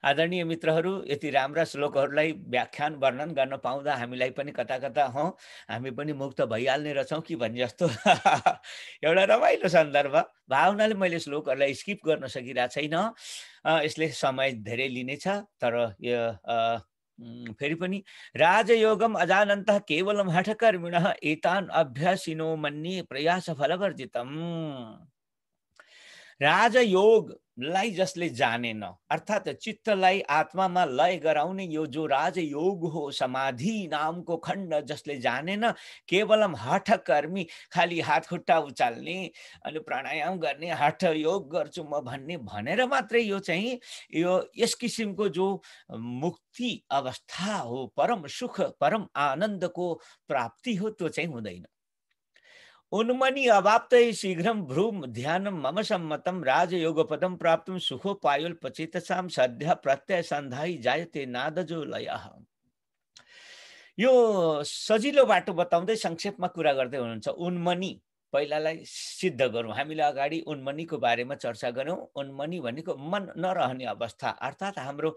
Speaker 1: आदरणीय मित्रहरू, यति राम्रा श्लोकहरूलाई व्याख्यान वर्णन गर्न पाउँदा हामीलाई पनि कता कता हामी पनि मुक्त भइहाल्ने रहेछौँ कि भन्ने जस्तो एउटा रमाइलो सन्दर्भ भावनाले मैले श्लोकहरूलाई स्किप गर्न सकिरहेको छैन। यसले समय धेरै लिनेछ, तर यो फेरि पनि राजयोगम अजानन्तः केवलम हठकर्मिणः एतान् अभ्यासिनो मन्ये प्रयास फलवर्जितम्। राजयोगलाई जसले जानेन, अर्थात् चित्तलाई आत्मामा लय गराउने यो जो राजयोग हो, समाधि नामको खण्ड जसले जानेन, केवलम हठकर्मी, खाली हात खुट्टा उचाल्ने अनि प्राणायाम गर्ने, हठ योग गर्छु म भन्ने भनेर मात्रै यो चाहिँ यस किसिमको जो मुक्ति अवस्था हो, परम सुख परम आनन्दको प्राप्ति हो, त्यो चाहिँ हुँदैन। उन्मनी अवाप्तै शीघ्रं भ्रूम ध्यानं मम सम्मतं राजयोगपदं प्राप्तुं सुखोपायोल्पचेतसां सद्यः प्रत्यय सन्धाई जायते नादजो लयः। यो सजिलो बाटो बताउँदै संक्षेपमा कुरा गर्दै हुनुहुन्छ। उन्मनी पहिलालाई सिद्ध गरौँ। हामीले अगाडि उन्मनीको बारेमा चर्चा गऱ्यौँ। उन्मनी भनेको मन नरहने अवस्था, अर्थात् हाम्रो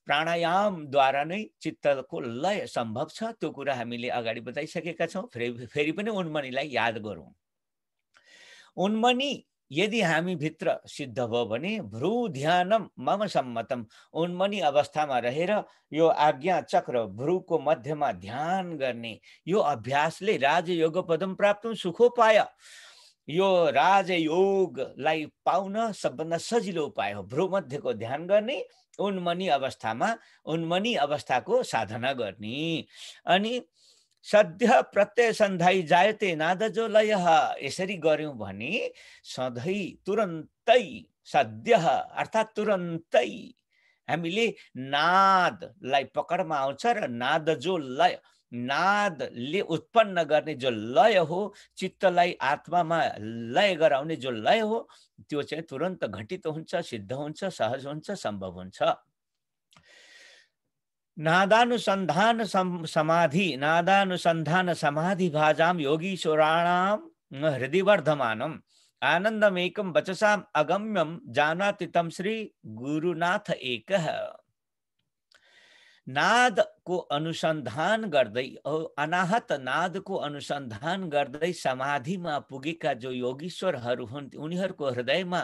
Speaker 1: प्राणायामद्वारा नै चित्तको लय सम्भव छ। त्यो कुरा हामीले अगाडि बताइसकेका छौँ। फेरि पनि उन्मनीलाई याद गरौँ। उन्मनी यदि हामी भित्र सिद्ध भयो भने भ्रू ध्यानम मम सम्मतम, उन्मनी अवस्थामा रहेर यो आज्ञा चक्र भ्रूको मध्यमा ध्यान गर्ने यो अभ्यासले राजयोग पदम प्राप्त सुखोपाय, यो राजयोगलाई पाउन सबभन्दा सजिलो उपाय हो। भ्रू मध्यको ध्यान गर्ने, उन्मनी अवस्थामा उन्मनी अवस्थाको साधना गर्ने। अनि सद्य प्रत्यय सन्धाई जायते नादजो लयः, यसरी गर्यौं भने सधैँ तुरन्तै सद्य अर्थात् तुरन्तै हामीले नादलाई पकडमा आउँछ र नादजो लय, नादले उत्पन्न गर्ने जो लय हो, चित्तलाई आत्मामा लय गराउने जो लय हो, त्यो चाहिँ तुरन्त घटित हुन्छ, सिद्ध हुन्छ, सहज हुन्छ, सम्भव हुन्छ। नादानुसंधान समाधि, नादानुसंधान समाधि भाजाम योगीश्वराणाम हृदय वर्धमानम आनंदमेकम वचसाम अगम्यम जानाति तम श्री गुरुनाथ एकः। नाद को अनुसंधान गर्दै, अनाहत नाद को अनुसंधान गर्दै समाधिमा पुगेका जो योगीश्वरहरू हुन्, उनीहरूको हृदयमा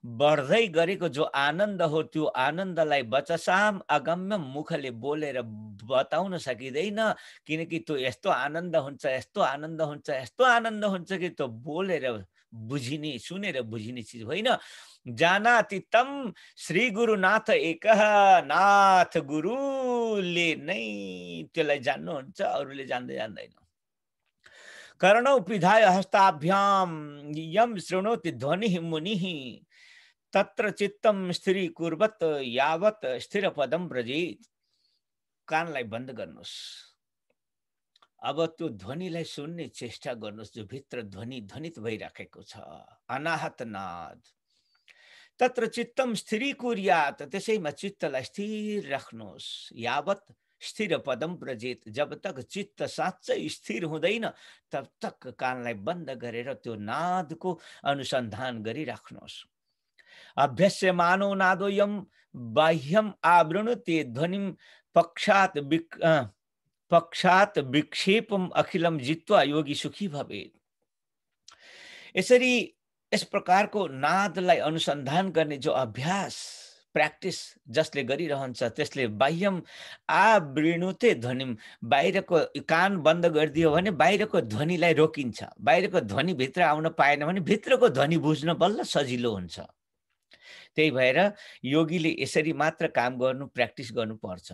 Speaker 1: बढ्दै गरेको जो आनन्द हो, त्यो आनन्दलाई वचसाम अगम्य, मुखले बोलेर बताउन सकिँदैन। किनकि त्यो यस्तो आनन्द हुन्छ, यस्तो आनन्द हुन्छ, यस्तो आनन्द हुन्छ कि त्यो बोलेर बुझिने, सुनेर बुझिने चिज होइन। जानाति तम श्री गुरुनाथ एकः, नाथ गुरुले नै त्यसलाई जान्नुहुन्छ, अरूले जान्दै जान्दैन। कर्णौ पिधाय हस्ताभ्याम यम शृणोति ध्वनिः मुनिः तत्र चित्तम स्थिरीकुर्वत यावत स्थिर पदम व्रजेत। कानलाई बन्द गर्नुहोस्, अब त्यो ध्वनिलाई सुन्ने चेष्टा गर्नुहोस्, जो भित्र ध्वनि ध्वनित भइराखेको छ, अनाहत नाद। तत्र चित्तम स्थिरीकुर्यात, त्यसैमा चित्तलाई स्थिर राख्नुहोस्। यावत स्थिर पदम व्रजेत, जब तक चित्त साँच्चै स्थिर हुँदैन तब तक कानलाई बन्द गरेर त्यो नादको अनुसन्धान गरिराख्नुहोस्। अभ्यस्य मानो नादोयम बाह्यम आवृणुते ध्वनिम पक्षात विक्षेपम अखिलम जित्वा योगी सुखी भवेत्। यसरी यस प्रकारको नादलाई अनुसन्धान गर्ने जो अभ्यास, प्र्याक्टिस जसले गरिरहन्छ, त्यसले बाह्यम आवृणुते ध्वनिम, बाहिरको कान बन्द गरिदियो भने बाहिरको ध्वनिलाई रोकिन्छ। बाहिरको ध्वनि भित्र आउन पाएन भने भित्रको ध्वनि बुझ्न बल्ल सजिलो हुन्छ। त्यही भएर योगीले यसरी मात्र काम गर्नु, प्र्याक्टिस गर्नुपर्छ।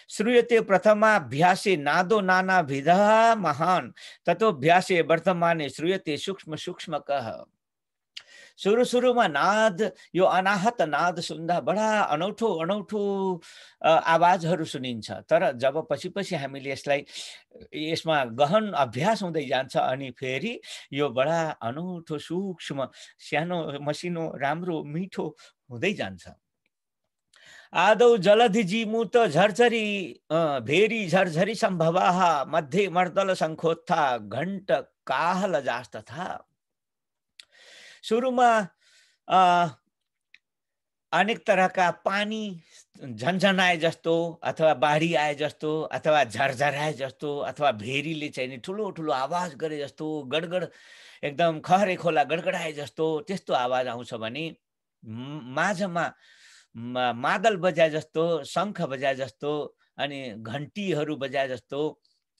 Speaker 1: श्रूयते प्रथमाभ्यासे नादो नाना विधा महान ततोभ्यासे वर्तमाने श्रूयते सूक्ष्म सूक्ष्मकः। सुरुमा नाद, यो अनाहत नाद सुन्दा बडा अनौठो अनौठो आवाजहरू सुनिन्छ, तर जब पछि पछि हामीले यसमा गहन अभ्यास हुँदै जान्छ अनि फेरि यो बडा अनौठो सूक्ष्म सानो मसिनो राम्रो मिठो हुँदै जान्छ। आदौ जलधि जीमूत झरझरी भेरी झरझरी सम्भवाः मध्ये मर्दल शंखोत्था घंट काहल जास्तथा। सुरुमा अनेक तरहका पानी झन्झनाए जस्तो अथवा बाढी आए जस्तो अथवा झरझराए जस्तो अथवा भेरीले चाहिँ नि ठुलो ठुलो आवाज गरे जस्तो गडगड एकदम खहरे खोला गडगडाए जस्तो त्यस्तो आवाज आउँछ भने माझमा मादल बजाए जस्तो शङ्ख बजाए जस्तो अनि घन्टीहरू बजाए जस्तो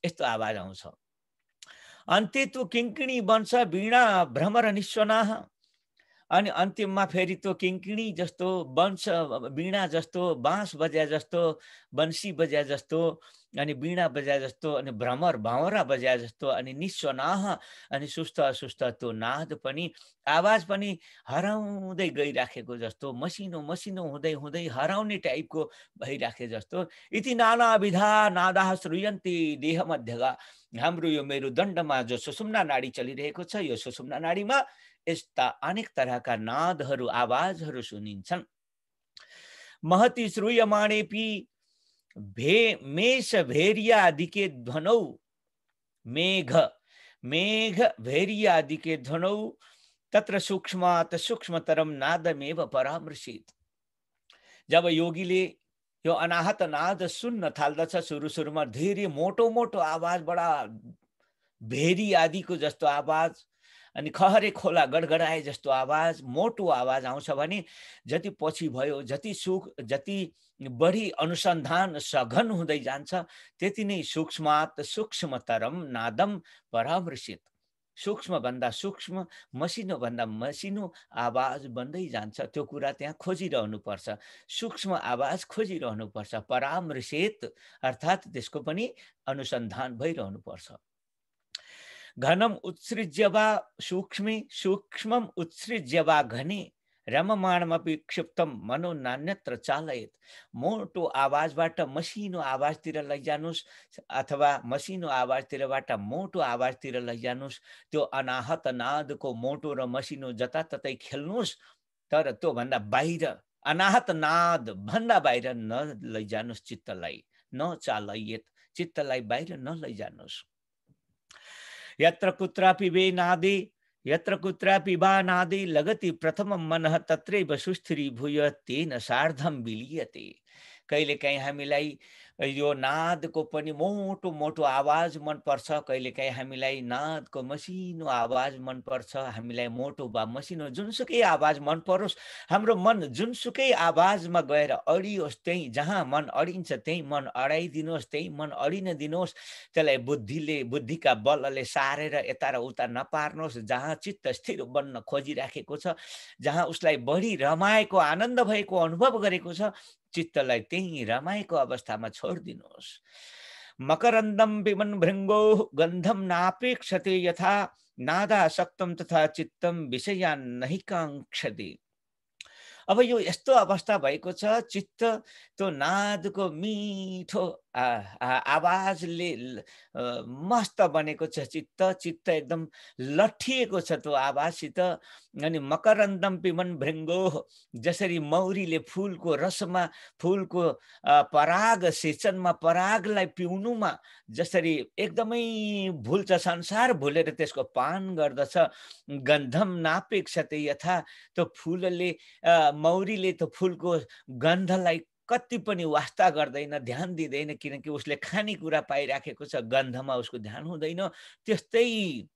Speaker 1: यस्तो आवाज आउँछ। अन्त्य त्यो किङ्किणी बन्छ वीणा भ्रमर निस्वनाः। अनि अन्तिममा फेरि त्यो किङ्किणी जस्तो वंश वीणा जस्तो बाँस बजाए जस्तो बन्सी बजाए जस्तो अनि वीणा बजाए जस्तो अनि भ्रमर भँवरा बजाए जस्तो अनि निस्वनाह अनि सुस्त सुस्त त्यो नाद पनि आवाज पनि हराउँदै गइराखेको जस्तो मसिनो मसिनो हुँदै हुँदै हराउने टाइपको भइराखे जस्तो इति नाना विधा नादाः श्रूयन्ते देह मध्यगा। हाम्रो यो मेरुदण्डमा जो सुषुम्ना नाडी चलिरहेको छ यो सुषुम्ना नाडीमा यस्ता अनेक तरहका नादहरू आवाजहरू सुनिन्छन्। महति श्रूयमाणेपि मेष भेरियादिके ध्वनौ मेघ मेघ भेरियादिके ध्वनौ तत्र सूक्ष्मात् सूक्ष्मतरम नादमेव परामृशित। जब योगीले यो अनाहत नाद सुन्न थाल्दछ सुरु सुरुमा धेरै मोटो मोटो आवाज बडा भेरी आदिको जस्तो आवाज अनि खहरे खोला गडगडाए जस्तो आवाज मोटो आवाज आउँछ भने जति पछि भयो जति जति बढी अनुसन्धान सघन हुँदै जान्छ त्यति नै सूक्ष्मात् सूक्ष्मतरम नादम परामृशित। सूक्ष्म भन्दा सूक्ष्म मसिनो भन्दा मसिनो आवाज बन्दै जान्छ। त्यो कुरा त्यहाँ खोजिरहनु पर्छ, सूक्ष्म आवाज खोजिरहनु पर्छ। परामृशित अर्थात् त्यसको पनि अनुसन्धान भइरहनु पर्छ। घनम उत्सृज्य वा सूक्ष्मे सूक्ष्मम उत्सृज्य वा घने रममाणमपि क्षिप्तम मनो नान्यत्र चालयत। मोटो आवाजबाट मसिनो आवाजतिर लैजानुस् अथवा मसिनो आवाजतिरबाट मोटो आवाजतिर लैजानुस्। त्यो अनाहत नादको मोटो र मसिनो जताततै खेल्नुस्, तर त्यो भन्दा बाहिर अनाहत नाद भन्दा बाहिर न लैजानुस्। चित्तलाई नचालयत, चित्तलाई बाहिर न लैजानुस्। यत्र कुत्रापि वे नादे यत्र कुत्रापि वा नादे लगति प्रथमं मनः तत्रैव सुस्थिरीभूय तेन सार्धं विलीयते। कहिलेकाहीँ हामीलाई यो नादको पनि मोटो मोटो आवाज मनपर्छ, कहिलेकाहीँ हामीलाई नादको मसिनो आवाज मनपर्छ। हामीलाई मोटो वा मसिनो जुनसुकै आवाज मन परोस्, हाम्रो मन जुनसुकै आवाजमा गएर अडियोस्, त्यही जहाँ मन अडिन्छ त्यही मन अडाइदिनुहोस्, त्यही मन अडिन दिनुहोस्। त्यसलाई बुद्धिका बलले सारेर यता र उता नपार्नुहोस्। जहाँ चित्त स्थिर बन्न खोजिराखेको छ, जहाँ उसलाई बढी रमाएको आनन्द भएको अनुभव गरेको छ, चित्तलाई त्यही रमाएको अवस्थामा छोडिदिनुहोस्। मकरन्दम पिबन् भृङ्गो गन्धम नापेक्षते यथा नादासक्तं तथा चित्तम विषयान् नहि काङ्क्षते। अब यो यस्तो अवस्था भएको छ, चित्त त्यो नादको मिठो आवाजले मस्त बनेको छ। चित्त एकदम लट्ठिएको छ त्यो आवाजसित। अनि मकरन्दम पिबन् भृङ्गो, जसरी मौरीले फुलको रसमा फुलको पराग सेचनमा परागलाई पिउनुमा जसरी एकदमै भुल्छ, संसार भुलेर त्यसको पान गर्दछ। गन्धम नापेक्षते यथा, त्यो फुलले मौरीले त्यो फुलको गन्धलाई कति पनि वास्ता गर्दैन, ध्यान दिँदैन, किनकि उसले खानेकुरा पाइराखेको छ, गन्धमा उसको ध्यान हुँदैन। त्यस्तै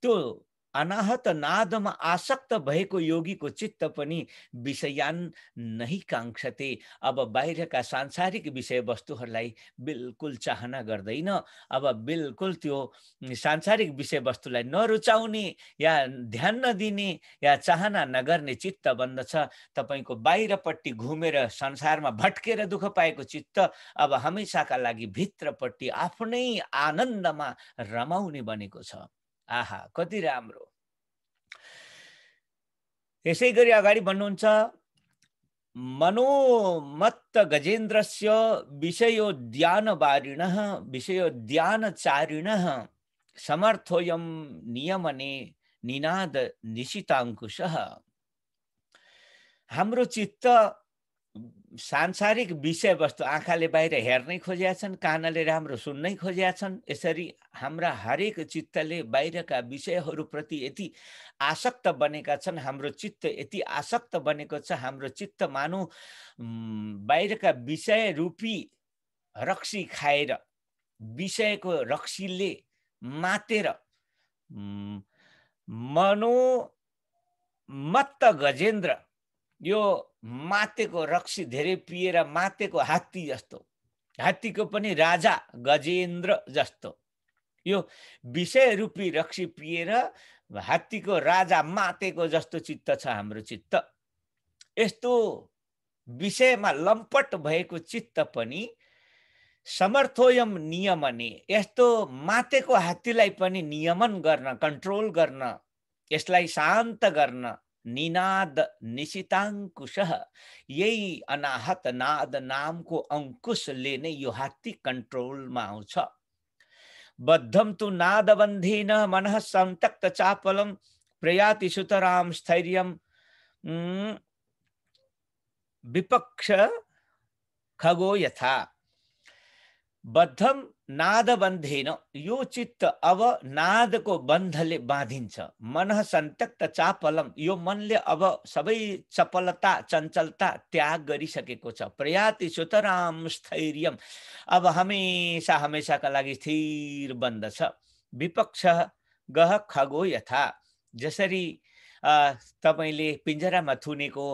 Speaker 1: त्यो अनाहत नादमा आसक्त भएको योगीको चित्त पनि विषयान् नहि काङ्क्षते। अब बाहिरका सांसारिक विषय वस्तुहरूलाई बिल्कुल चाहना गर्दैन। अब बिल्कुल त्यो सांसारिक विषय वस्तुलाई नरुचाउने या ध्यान नदिने या चाहना नगर्ने चित्त बन्दछ। तपाईको बाहिरपट्टि घुमेर संसारमा भट्केर दुःख पाएको चित्त अब हमेसाका लागि भित्रपट्टि आफ्नै आनन्दमा रमाउने बनेको छ। आहा, कति राम्रो। यसै गरी अगाडि भन्नुहुन्छ, मनोमत्त गजेन्द्रस्य विषयोद्यानवारिणः विषयोद्यानचारिणः समर्थोऽयं नियमने निनाद निशिताङ्कुशः। हाम्रो चित्त सांसारिक विषयवस्तु आँखाले बाहिर हेर्नै खोजेका छन्, कानले राम्रो सुन्नै खोजेका छन्। यसरी हाम्रा हरेक चित्तले बाहिरका विषयहरूप्रति यति आसक्त बनेका छन्, हाम्रो चित्त यति आसक्त बनेको छ, हाम्रो चित्त मानौ बाहिरका विषय रूपी रक्सी खाएर, विषयको रक्सीले मातेर मनोमत्त गजेन्द्र, यो मातेको रक्सी धेरै पिएर मातेको हात्ती जस्तो, हात्तीको पनि राजा गजेन्द्र जस्तो, यो विषय रूपी रक्सी पिएर हात्तीको राजा मातेको जस्तो चित्त छ हाम्रो चित्त। यस्तो विषयमा लम्पट भएको चित्त पनि समर्थोयम नियमने, यस्तो मातेको हात्तीलाई पनि नियमन गर्न, कन्ट्रोल गर्न, यसलाई शान्त गर्न निनाद निशिताङ्कुशः, यही अनाहत नाद नामको अंकुशले नै यो हात्ती कन्ट्रोलमा आउँछ। बद्धम तु नादबन्धेन मनः संतक्त चापलम प्रयाति सुतराम स्थैर्यम विपक्ष खगो यथा। बद्धम नादबन्धेन, यो चित्त अब नादको बन्धले बाँधिन्छ। मनः सन्तक्त चापलम, यो मनले अब सबै चपलता चञ्चलता त्याग गरिसकेको छ। प्रयाति सुतराम स्थैर्यम, अब हमेशा हमेशाका लागि स्थिर बन्दछ। विपक्ष गह खगो यथा, जसरी तपाईले पिंजरामा थुनेको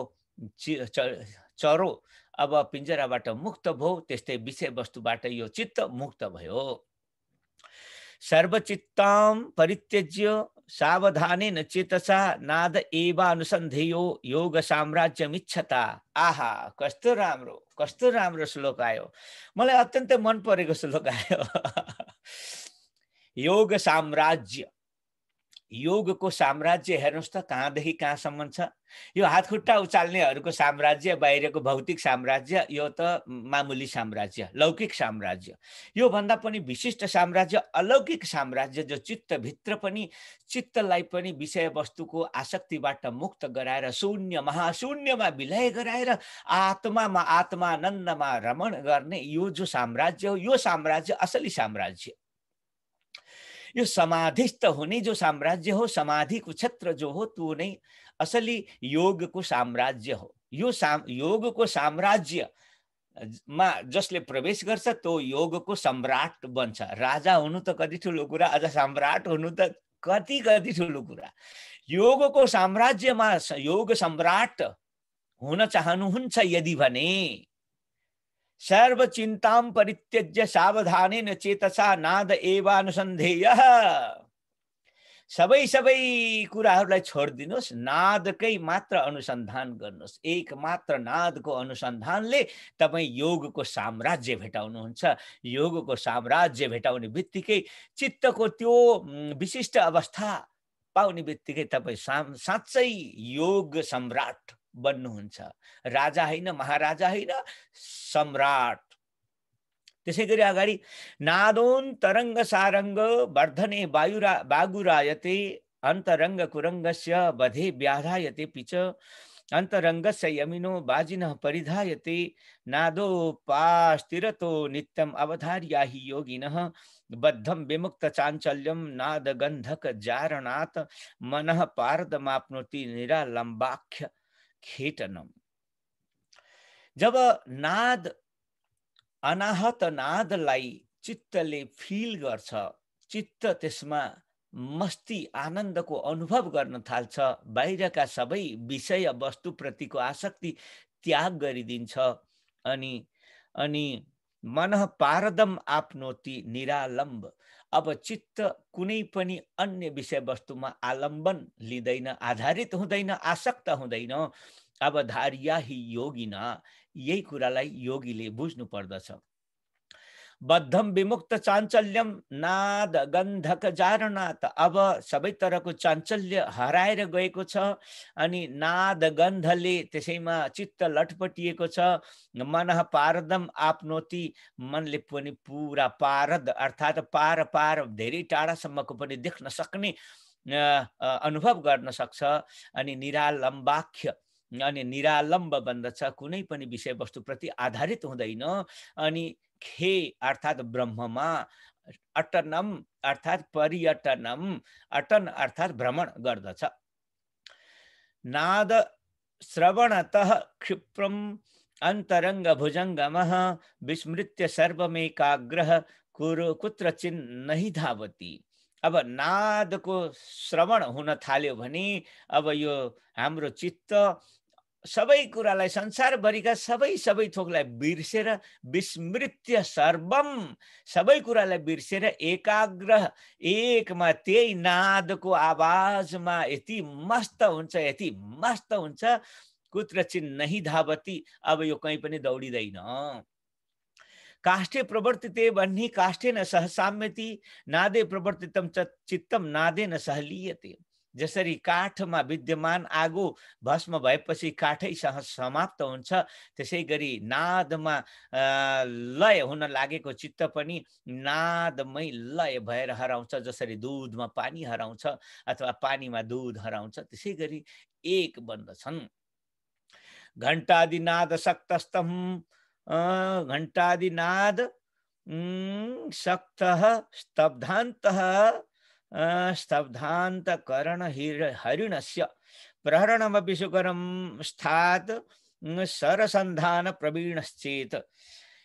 Speaker 1: चरो अब पिंजराबाट मुक्त भयो, त्यस्तै विषयवस्तुबाट यो चित्त मुक्त भयो। सर्वचित्तां परित्यज्य सावधानेन चेतसा नाद एवानुसन्धेयो योग साम्राज्यमिच्छता। आहा, कस्तो राम्रो श्लोक आयो, मलाई अत्यन्तै मन परेको श्लोक आयो। योग साम्राज्य, योगको साम्राज्य हेर्नुस् त कहाँदेखि कहाँसम्म छ। यो हातखुट्टा उचाल्नेहरूको साम्राज्य, बाहिरको भौतिक साम्राज्य, यो त मामुली साम्राज्य, लौकिक साम्राज्य। यो भन्दा पनि विशिष्ट साम्राज्य अलौकिक साम्राज्य, जो चित्तभित्र पनि चित्तलाई पनि विषयवस्तुको आसक्तिबाट मुक्त गराएर शून्य महाशून्यमा विलय गराएर आत्मामा आत्मानन्दमा रमण गर्ने यो जो साम्राज्य हो, यो साम्राज्य असली साम्राज्य। यो समाधिस्थ हुने जो साम्राज्य हो, समाधिको क्षेत्र जो हो, त्यो नै असली योगको साम्राज्य हो। यो योगको साम्राज्य मा जसले प्रवेश गर्छ त्यो योगको सम्राट बन्छ। राजा हुनु त कति ठुलो कुरा, अझ सम्राट हुनु त कति ठुलो कुरा। योगको साम्राज्यमा योग सम्राट हुन चाहनुहुन्छ यदि भने सर्वचिन्तां परित्यज्य सावधानेन चेतसा नाद एवानुसन्धेयः, सबै कुराहरूलाई छोडिदिनुस्, नादकै मात्र अनुसन्धान गर्नुस्। एक मात्र नादको अनुसन्धानले तपाई योगको साम्राज्य भेटाउनुहुन्छ। योगको साम्राज्य भेटाउने बित्तिकै चित्तको त्यो विशिष्ट अवस्था पाउने बित्तिकै तपाई साँच्चै योग सम्राट बन्नुहुन्छ। राजा हैन, महाराजा हैन, सम्राट। त्यसैगरी अगाडि नादोन्तरङ्ग सारङ्ग वर्धने बागुरायते अन्तरङ्ग कुरङ्गस्य बधे व्याधायते पिच अन्तरङ्गस्य यमिनो बाजिनः परिधायते नादोपास्तिरतो नित्यम् अवधार्याहि योगिनः बद्धं विमुक्त चाञ्चल्यं नादगन्धक जारणात् मनः पारदमाप्नोति निरालम्बाख्य खेटनम। जब नाद अनाहत नादलाई चित्तले फिल गर्छ, चित्त त्यसमा मस्ती आनन्दको अनुभव गर्न थाल्छ, बाहिरका सबै विषय वस्तुप्रतिको आसक्ति त्याग गरिदिन्छ, अनि मनः पारदम आफ्नोति निरालम्ब, अब चित्त कुनै पनि अन्य विषय वस्तुमा आलम्बन लिँदैन, आधारित हुँदैन, आसक्त हुँदैन। अब धार्या हि योगिना, यही कुरालाई योगीले बुझ्नु पर्दछ। बद्धम विमुक्त चाञ्चल्यम नाद गन्धक जारणात्, अब सबै तरहको चाञ्चल्य हराएर गएको छ अनि नाद गन्धले त्यसैमा चित्त लटपटिएको छ। मनः पारदम आफ्नोति, मनले पनि पूरा पारद अर्थात् पार धेरै टाढासम्मको पनि देख्न सक्ने अनुभव गर्न सक्छ। अनि निरालम्बाख्य, अनि निरालम्ब बन्दछ, कुनै पनि विषयवस्तुप्रति आधारित हुँदैन। अनि खे अर्थात् ब्रह्ममा, अटनम अर्थात् पर्यटनम, अटन अर्थात् भ्रमण गर्दछ। नाद श्रवणतः क्षिप्रम अन्तरङ्ग भुजङ्गमः विस्मृत्य सर्वमेकाग्रह कुत्रचिन् नहि धावति। अब नादको श्रवण हुन थाल्यो भने अब यो हाम्रो चित्त सबै कुरालाई, संसारभरिका सबै थोकलाई बिर्सेर, विस्मृत्य सर्वम, सबै कुरालाई बिर्सेर एकाग्र एकमा त्यही नादको आवाजमा यति मस्त हुन्छ, यति मस्त हुन्छ, कुत्रचिन् नहि धावति, अब यो कहीँ पनि दौडिँदैन। काष्ठे प्रवर्तिते भन्ने काष्ठेन सह साम्यति, नादे प्रवर्तितम चित्तम नादेन सह लीयते। जसरी काठमा विद्यमान आगो भस्म भएपछि काठैसँग समाप्त हुन्छ, त्यसै गरी नादमा लय हुन लागेको चित्त पनि नादमै लय भएर हराउँछ। जसरी दुधमा पानी हराउँछ अथवा पानीमा दुध हराउँछ, त्यसै गरी एक बन्दछन्। घण्टादिनाद शक्तस्तम, घण्टादिनाद शक्तः स्तब्धान्तः, स्तब्धान्तकरण हरिणस्य प्रहरणमपि सुकरं स्थात् सरसन्धान प्रवीणश्चेत।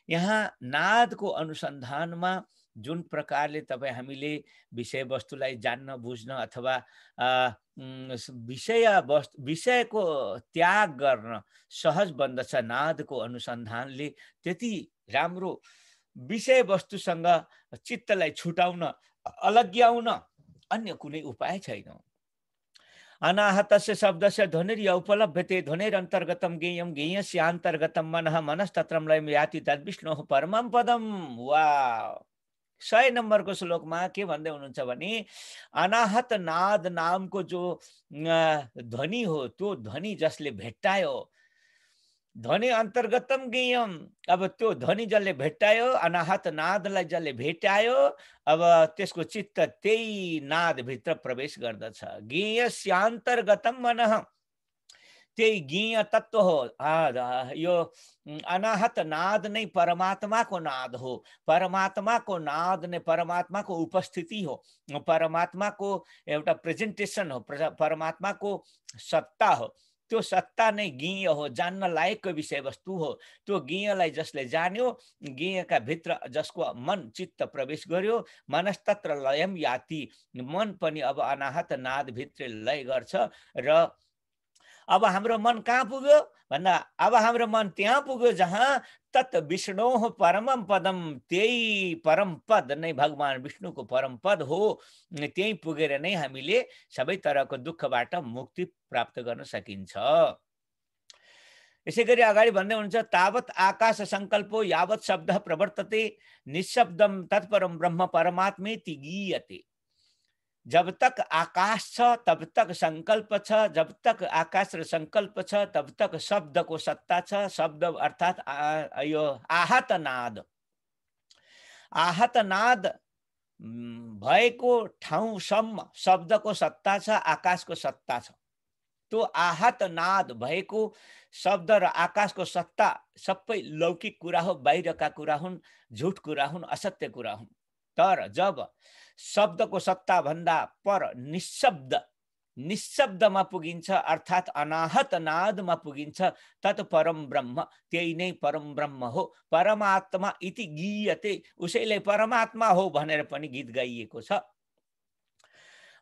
Speaker 1: यहाँ नादको अनुसन्धानमा जुन प्रकारले तपाईँ हामीले विषयवस्तुलाई जान्न बुझ्न अथवा विषयको त्याग गर्न सहज बन्दछ नादको अनुसन्धानले, त्यति राम्रो विषयवस्तुसँग चित्तलाई छुटाउन, अलग्याउन अन्य कुनै उपाय छैन। अनाहतस्य शब्दस्य ध्वनिर्य उपलभ्यते, ध्वनिरन्तर्गतं ज्ञेयं ज्ञेयस्य अन्तर्गतं मनः, मनस्तत्रं लयं याति तद्विष्णोः परमं पदम। वाह! 100 नम्बरको श्लोकमा के भन्दै हुनुहुन्छ भने अनाहत नाद नामको जो ध्वनि हो, त्यो ध्वनि जसले भेट्टायो, ध्वनि अन्तर्गतम ज्ञेयम, अब त्यो ध्वनि जसले भेट्टायो, अनाहत नादलाई जसले भेट्टायो, अब त्यसको चित्त त्यही नादभित्र प्रवेश गर्दछ। ज्ञेयस्य अन्तर्गतम मनः, त्यही ज्ञेय तत्व हो। यो अनाहत नाद नै परमात्माको नाद हो। परमात्माको नाद नै परमात्माको उपस्थिति हो, परमात्माको एउटा प्रेजेन्टेसन हो, परमात्माको सत्ता हो। त्यो सत्ता नै ज्ञेय हो, जान्न लायकको विषयवस्तु हो। त्यो ज्ञेयलाई जसले जान्यो, ज्ञेयका भित्र जसको मन चित्त प्रवेश गर्यो, मनस्तत्र लयम याति, मन पनि अब अनाहत नाद भित्र लय गर्छ। र अब हाम्रो मन कहाँ पुग्यो भन्दा अब हाम्रो मन त्यहाँ पुग्यो जहाँ तत् विष्णोः परमं पदम, त्यही परम पद नै भगवान विष्णुको परम पद हो। त्यही पुगेर नै हामीले सबै तरहको दुःखबाट मुक्ति प्राप्त गर्न सकिन्छ। यसै गरी अगाडि भन्दै हुनुहुन्छ तावत् आकाश संकल्पो यावत् शब्द प्रवर्तते निशब्दम तत्परम ब्रह्म परमात्मेति गीयते। जब तक आकाश छ तब तक संकल्प छ, जब तक आकाश र संकल्प छ तब तक शब्दको सत्ता छ। शब्द अर्थात् यो आहत नाद, आहत नाद भएको ठाउँसम्म शब्दको सत्ता छ, आकाशको सत्ता छ। त्यो आहत नाद भएको शब्द र आकाशको सत्ता सबै लौकिक कुरा हो, बाहिरका कुरा हुन्, झुट कुरा हुन्, असत्य कुरा हुन्। तर जब शब्दको सत्ता भन्दा पर निशब्द, निशब्दमा पुगिन्छ अर्थात् अनाहत नादमा पुगिन्छ, तत् परम ब्रह्म, त्यही नै परम ब्रह्म हो। परमात्मा इति गीयते, उसैले परमात्मा हो भनेर पनि गीत गाइएको छ।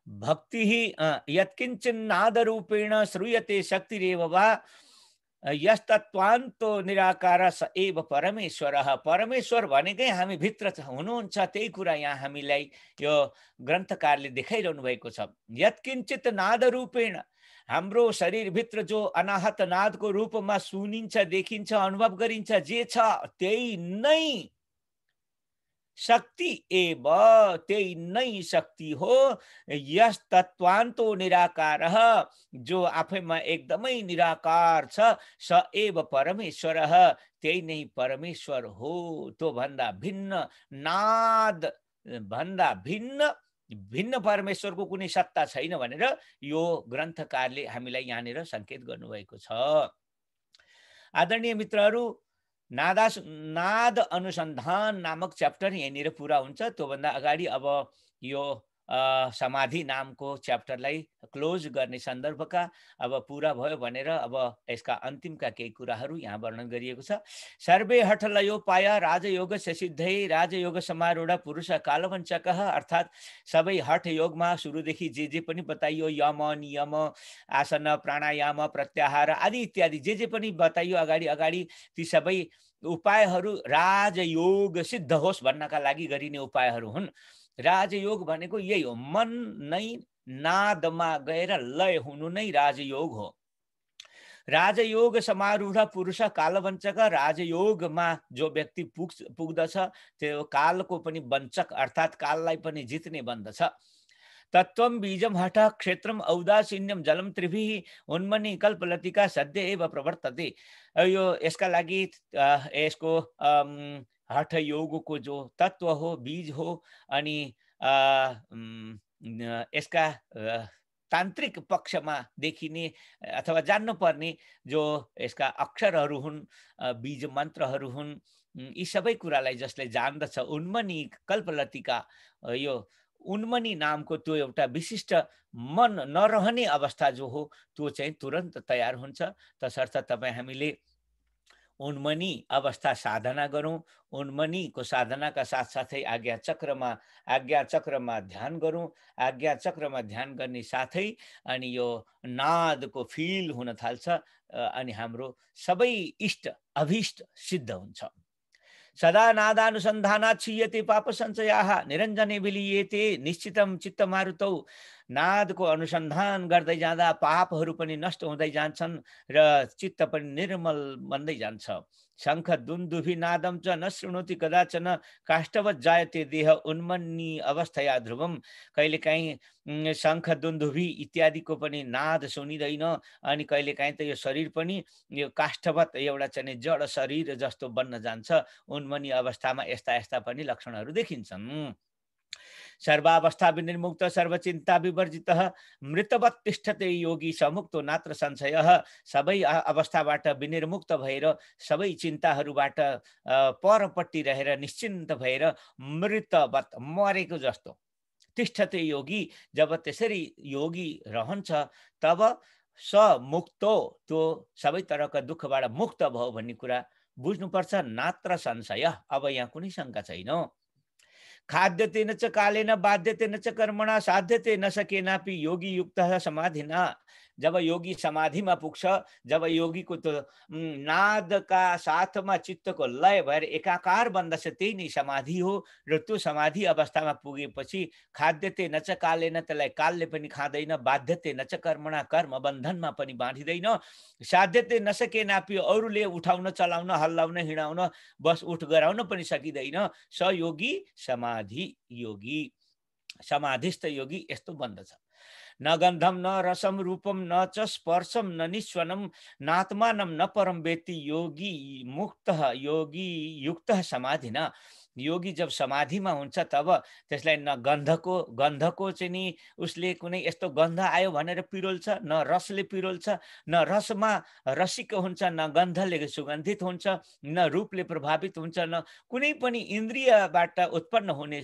Speaker 1: भक्ति यत्किञ्चिन्नाद रूपेण श्रूयते शक्तिरेव वा यस्तत्वान्तो निराकार स एव परमेश्वरः। परमेश्वर भनेकै हामी भित्र हुनुहुन्छ, त्यही कुरा यहाँ हामीलाई यो ग्रन्थकारले देखाइरहनु भएको छ। यत्किञ्चित नाद रूपेण, हाम्रो शरीरभित्र जो अनाहत नादको रूपमा सुनिन्छ, देखिन्छ, अनुभव गरिन्छ, जे छ त्यही नै शक्ति एव, त्यही नै शक्ति हो। यस तत्वान्तो निराकारः, जो आफैमा एकदमै निराकार छ, स एव परमेश्वरः, त्यही नै परमेश्वर हो। त्यो भन्दा भिन्न, नाद भन्दा भिन्न भिन्न परमेश्वरको कुनै सत्ता छैन भनेर यो ग्रन्थकारले हामीलाई यहाँनिर सङ्केत गर्नुभएको छ। आदरणीय मित्रहरू, नाद अनुसन्धान नामक च्याप्टर यहाँनिर पुरा हुन्छ। त्योभन्दा अगाडि अब यो समाधि नामको च्याप्टरलाई क्लोज गर्ने सन्दर्भका अब पुरा भयो भनेर अब यसका अन्तिमका केही कुराहरू यहाँ वर्णन गरिएको छ। सर्वे हठलयो पाया राजयोग सिद्धै राजयोग समारूढ पुरुष कालवञ्चक, अर्थात् सबै हठ योगमा सुरुदेखि जे पनि बताइयो, यम नियम आसन प्राणायाम प्रत्याहार आदि इत्यादि जे पनि बताइयो अगाडि अगाडि, ती सबै उपायहरू राजयोग सिद्ध होस् भन्नका लागि गरिने उपायहरू हुन्। राजयोग भनेको यही हो, मन नै नादमा गएर लय हुनु नै राजयोग हो। राजयोग समारूढ पुरुष कालवञ्चक, राजयोगमा जो व्यक्ति पुग्दछ त्यो कालको पनि वञ्चक अर्थात् काललाई पनि जित्ने बन्दछ। तत्त्वं बीजम हठ क्षेत्रम औदासीन्यम जलम त्रिभिः उन्मनी कल्पलतिका सद्य एव प्रवर्तते। यो यसका लागि यसको हठ योगको जो तत्व हो, बीज हो, अनि यसका तान्त्रिक पक्षमा देखिने अथवा जान्नुपर्ने जो यसका अक्षरहरू हुन्, बीज मन्त्रहरू हुन्, यी सबै कुरालाई जसले जान्दछ, उन्मनी कल्पलतिका, यो उन्मनी नामको त्यो एउटा विशिष्ट मन नरहने अवस्था जो हो त्यो चाहिँ तुरन्त तयार हुन्छ। तसर्थ तपाईँ हामीले उन्मनी अवस्था साधना गरौँ। उन्मनीको साधनाका साथसाथै आज्ञा चक्रमा ध्यान गरौँ। आज्ञा चक्रमा ध्यान गर्ने साथै अनि यो नादको फिल हुन थाल्छ अनि हाम्रो सबै इष्ट अभीष्ट सिद्ध हुन्छ। सदा नादानुसन्धानात् क्षीयते पाप सञ्चयाः निरञ्जने विलीयते निश्चितम चित्तमारुतौ। नादको अनुसन्धान गर्दै जाँदा पापहरू पनि नष्ट हुँदै जान्छन् र चित्त पनि निर्मल बन्दै जान्छ। शङ्ख दुन्दुभि नादम च न शृणोति कदाचन काष्ठवत् जायते देह उन्मन्नी अवस्थया ध्रुवम। कहिलेकाहीँ शङ्ख दुन्दुभि इत्यादिको पनि नाद सुनिँदैन अनि कहिलेकाहीँ त यो शरीर पनि यो काष्ठवत् एउटा चाहिँ जड शरीर जस्तो बन्न जान्छ। उन्मनी अवस्थामा यस्ता यस्ता पनि लक्षणहरू देखिन्छन्। सर्वावस्था विनिर्मुक्त सर्वचिन्ता विवर्जितः मृतवत् तिष्ठते योगी समुक्तो नात्र संशयः। सबै अवस्थाबाट विनिर्मुक्त भएर सबै चिन्ताहरूबाट परपट्टि रहेर निश्चिन्त भएर मृतवत् मरेको जस्तो तिष्ठते योगी, जब त्यसरी योगी रहन्छ तब स मुक्तो, त्यो सबै तरहका दुःखबाट मुक्त भयो भन्ने कुरा बुझ्नुपर्छ। नात्र संशय, अब यहाँ कुनै शङ्का छैन। खाद्यते न च कालेन बाध्यते न च कर्मणा साध्यते न सकेनापि योगी युक्तः समाधिना। जब योगी समाधिमा पुग्छ, जब योगीको त्यो नादका साथमा चित्तको लय भएर एकाकार बन्दछ, त्यही नै समाधि हो। र त्यो समाधि अवस्थामा पुगेपछि खाद्यते न च कालेन, त्यसलाई कालले पनि खाँदैन, बाध्यते न च कर्मणा, कर्म बन्धनमा पनि बाँधिँदैन, साध्यते न सकेनापि, अरूले उठाउन चलाउन हल्लाउन हिँडाउन बस उठ गराउन पनि सकिँदैन। स योगी समाधि योगी, समाधिस्थ योगी यस्तो बन्दछ। न गन्धम न रसम रूपम न च स्पर्शम न निस्वनम नात्मानम न परम वेत्ति योगी मुक्तः योगी युक्तः समाधिना। योगी जब समाधिमा हुन्छ तब त्यसलाई न गन्धको चाहिँ नि उसले कुनै यस्तो गन्ध आयो भनेर पिरोल्छ, न रसले पिरोल्छ, न रसमा रसिक हुन्छ, न गन्धले सुगन्धित हुन्छ, न रूपले प्रभावित हुन्छ, न कुनै पनि इन्द्रियबाट उत्पन्न हुने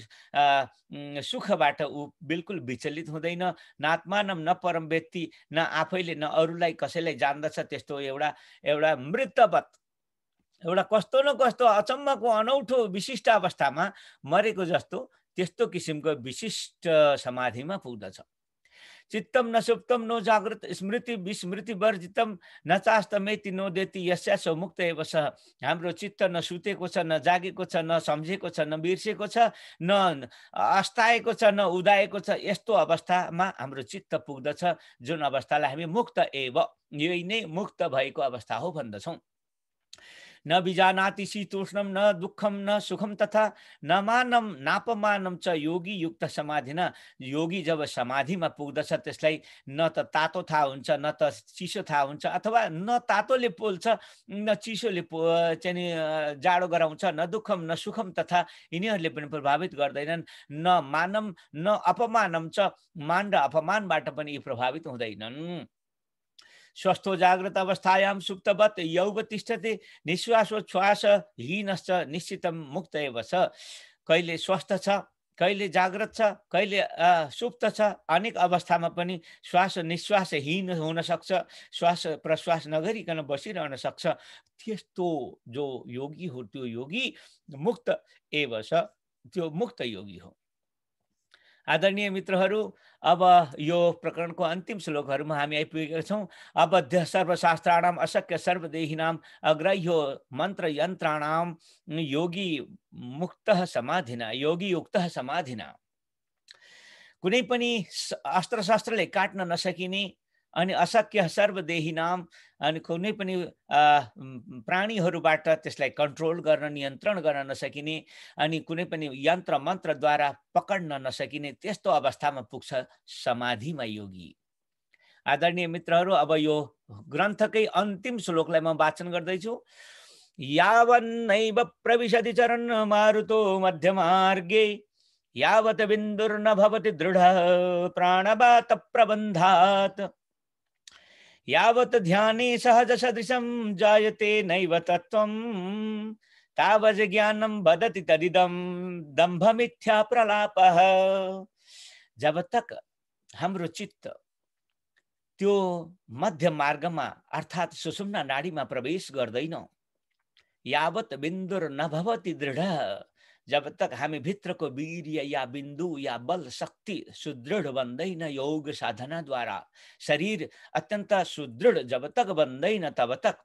Speaker 1: सुखबाट ऊ बिल्कुल विचलित हुँदैन। नात्मानम न परम व्यक्ति, न आफैले न अरूलाई कसैलाई जान्दछ। त्यस्तो एउटा मृतवत, एउटा कस्तो न कस्तो अचम्मको अनौठो विशिष्ट अवस्थामा मरेको जस्तो त्यस्तो किसिमको विशिष्ट समाधिमा पुग्दछ। चित्तम न सुप्तम नो जागृत स्मृति विस्मृति वर्जितम न चास्तमेति नो देति यस्यासो मुक्त एव सः। हाम्रो चित्त न सुतेको छ, न जागेको छ, न सम्झेको छ, न बिर्सेको छ, न अस्ताएको छ, न उदाएको छ। यस्तो अवस्थामा हाम्रो चित्त पुग्दछ, जुन अवस्थालाई हामी मुक्त एव, यही नै मुक्त भएको अवस्था हो भन्दछौँ। न बीजानाति शीतोष्णम न दुःखम न सुखम तथा न मानम नापमानम च योगी युक्त समाधिना। योगी जब समाधिमा पुग्दछ त्यसलाई न त तातो थाहा हुन्छ न त चिसो थाहा हुन्छ, अथवा न तातोले पोल्छ न चिसोले चाहिँ नि जाडो गराउँछ, न दुःखम न सुखम तथा यिनीहरूले पनि प्रभावित गर्दैनन्। न मानम न अपमानम च, मान र अपमानबाट पनि यी प्रभावित हुँदैनन्। स्वस्थो जागृत अवस्थायां सुप्तवत् यौव तिष्ठति निश्वासोच्छ्वास हीनश्च निश्चितम मुक्त एव छ। कहिले स्वस्थ छ, कहिले जागृत छ, कहिले सुप्त छ, अनेक अवस्थामा पनि श्वास निश्वास हीन हुन सक्छ, श्वास प्रश्वास नगरिकन बसिरहन सक्छ। त्यस्तो जो योगी हो त्यो योगी मुक्त एव छ, त्यो मुक्त योगी हो। आदरणीय मित्रहरू, अब यो प्रकरणको अन्तिम श्लोकहरूमा हामी आइपुगेका छौँ। अबद्ध सर्वशास्त्राणाम अशक्य सर्वदेहिनाम अग्राह्यो मन्त्र यन्त्राणाम योगी मुक्तः समाधिना, योगी युक्तः समाधिना। कुनै पनि अस्त्रशस्त्रले काट्न नसकिने अनि अशक्य सर्वदेही नाम, अनि कुनै पनि प्राणीहरूबाट त्यसलाई कन्ट्रोल गर्न नियन्त्रण गर्न नसकिने, अनि कुनै पनि यन्त्र मन्त्रद्वारा पकड्न नसकिने त्यस्तो अवस्थामा पुग्छ समाधिमा योगी। आदरणीय मित्रहरू, अब यो ग्रन्थकै अन्तिम श्लोकलाई म वाचन गर्दैछु। यावन्नैव प्रविशति चरण मारुतो मध्यमार्गे यावत् बिन्दुर्न भवति दृढ प्राणवात प्रबन्धात् यावत् ध्याने सहज सदृशं जायते नैव तत्त्वं तावत् ज्ञानं वदति तदिदं दम्भ मिथ्या प्रलापः। जब तक हाम्रो चित्त त्यो मध्य मार्गमा अर्थात् सुषुम्ना नाडीमा प्रवेश गर्दैन, यावत् बिन्दुर नभवति दृढ, जब तक हामी भित्रको वीर्य या बिन्दु या बल शक्ति सुदृढ बन्दैन योग साधना द्वारा, शरीर अत्यन्त सुदृढ जब तक बन्दैन तब तक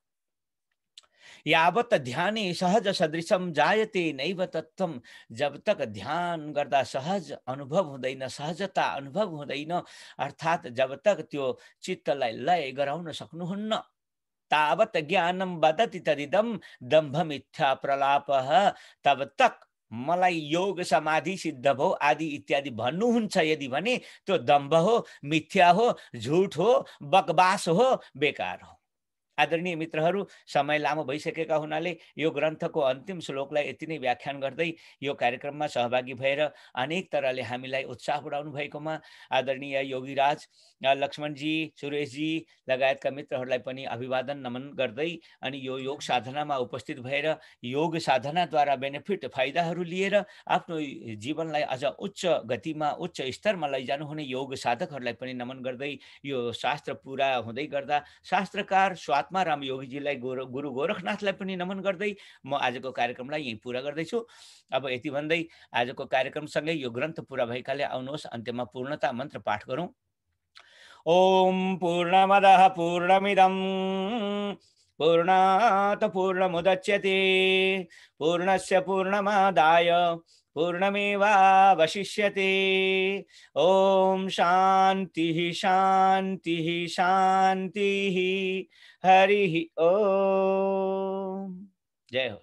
Speaker 1: यावत् ध्याने सहज सदृशम जायते नैव तत्त्वम, जब तक ध्यान गर्दा सहज अनुभव हुँदैन, सहजता अनुभव हुँदैन, अर्थात् जब तक त्यो चित्तलाई लय गराउन सक्नुहुन्न, तावत् ज्ञानम वदति तदिदम दम्भ मिथ्या प्रलापः, तब तक मलाई योग समाधि सिद्ध भो आदि इत्यादि भन्नुहुन्छ यदि भने त्यो दम्भ हो, मिथ्या हो, झूठ हो, बकवास हो, बेकार हो। आदरणीय मित्रहरू, समय लामो भइसकेका हुनाले यो ग्रन्थको अन्तिम श्लोकलाई यति नै व्याख्यान गर्दै यो कार्यक्रममा सहभागी भएर अनेक तरहले हामीलाई उत्साह बढाउनु भएकोमा आदरणीय योगीराज लक्ष्मणजी, सुरेशजी लगायतका मित्रहरूलाई पनि अभिवादन नमन गर्दै अनि यो योग साधनामा उपस्थित भएर योग साधनाद्वारा बेनिफिट फाइदाहरू लिएर आफ्नो जीवनलाई अझ उच्च गतिमा उच्च स्तरमा लैजानुहुने योग साधकहरूलाई पनि नमन गर्दै यो शास्त्र पुरा हुँदै गर्दा शास्त्रकार स्वात्माराम योगीजीलाई गुरु गोरखनाथलाई पनि नमन गर्दै म आजको कार्यक्रमलाई यही पुरा गर्दैछु। अब यति भन्दै आजको कार्यक्रमसँगै यो ग्रन्थ पुरा भएकाले आउनुहोस् अन्त्यमा पूर्णता मन्त्र पाठ गरौँ। ओम पूर्णमदः पूर्णमिदं पूर्णात् पूर्णमुदच्यते पूर्णस्य पूर्णमादाय पूर्णमेवावशिष्यते। ओम शांतिः शांतिः शांतिः। हरि ओम। जय हो।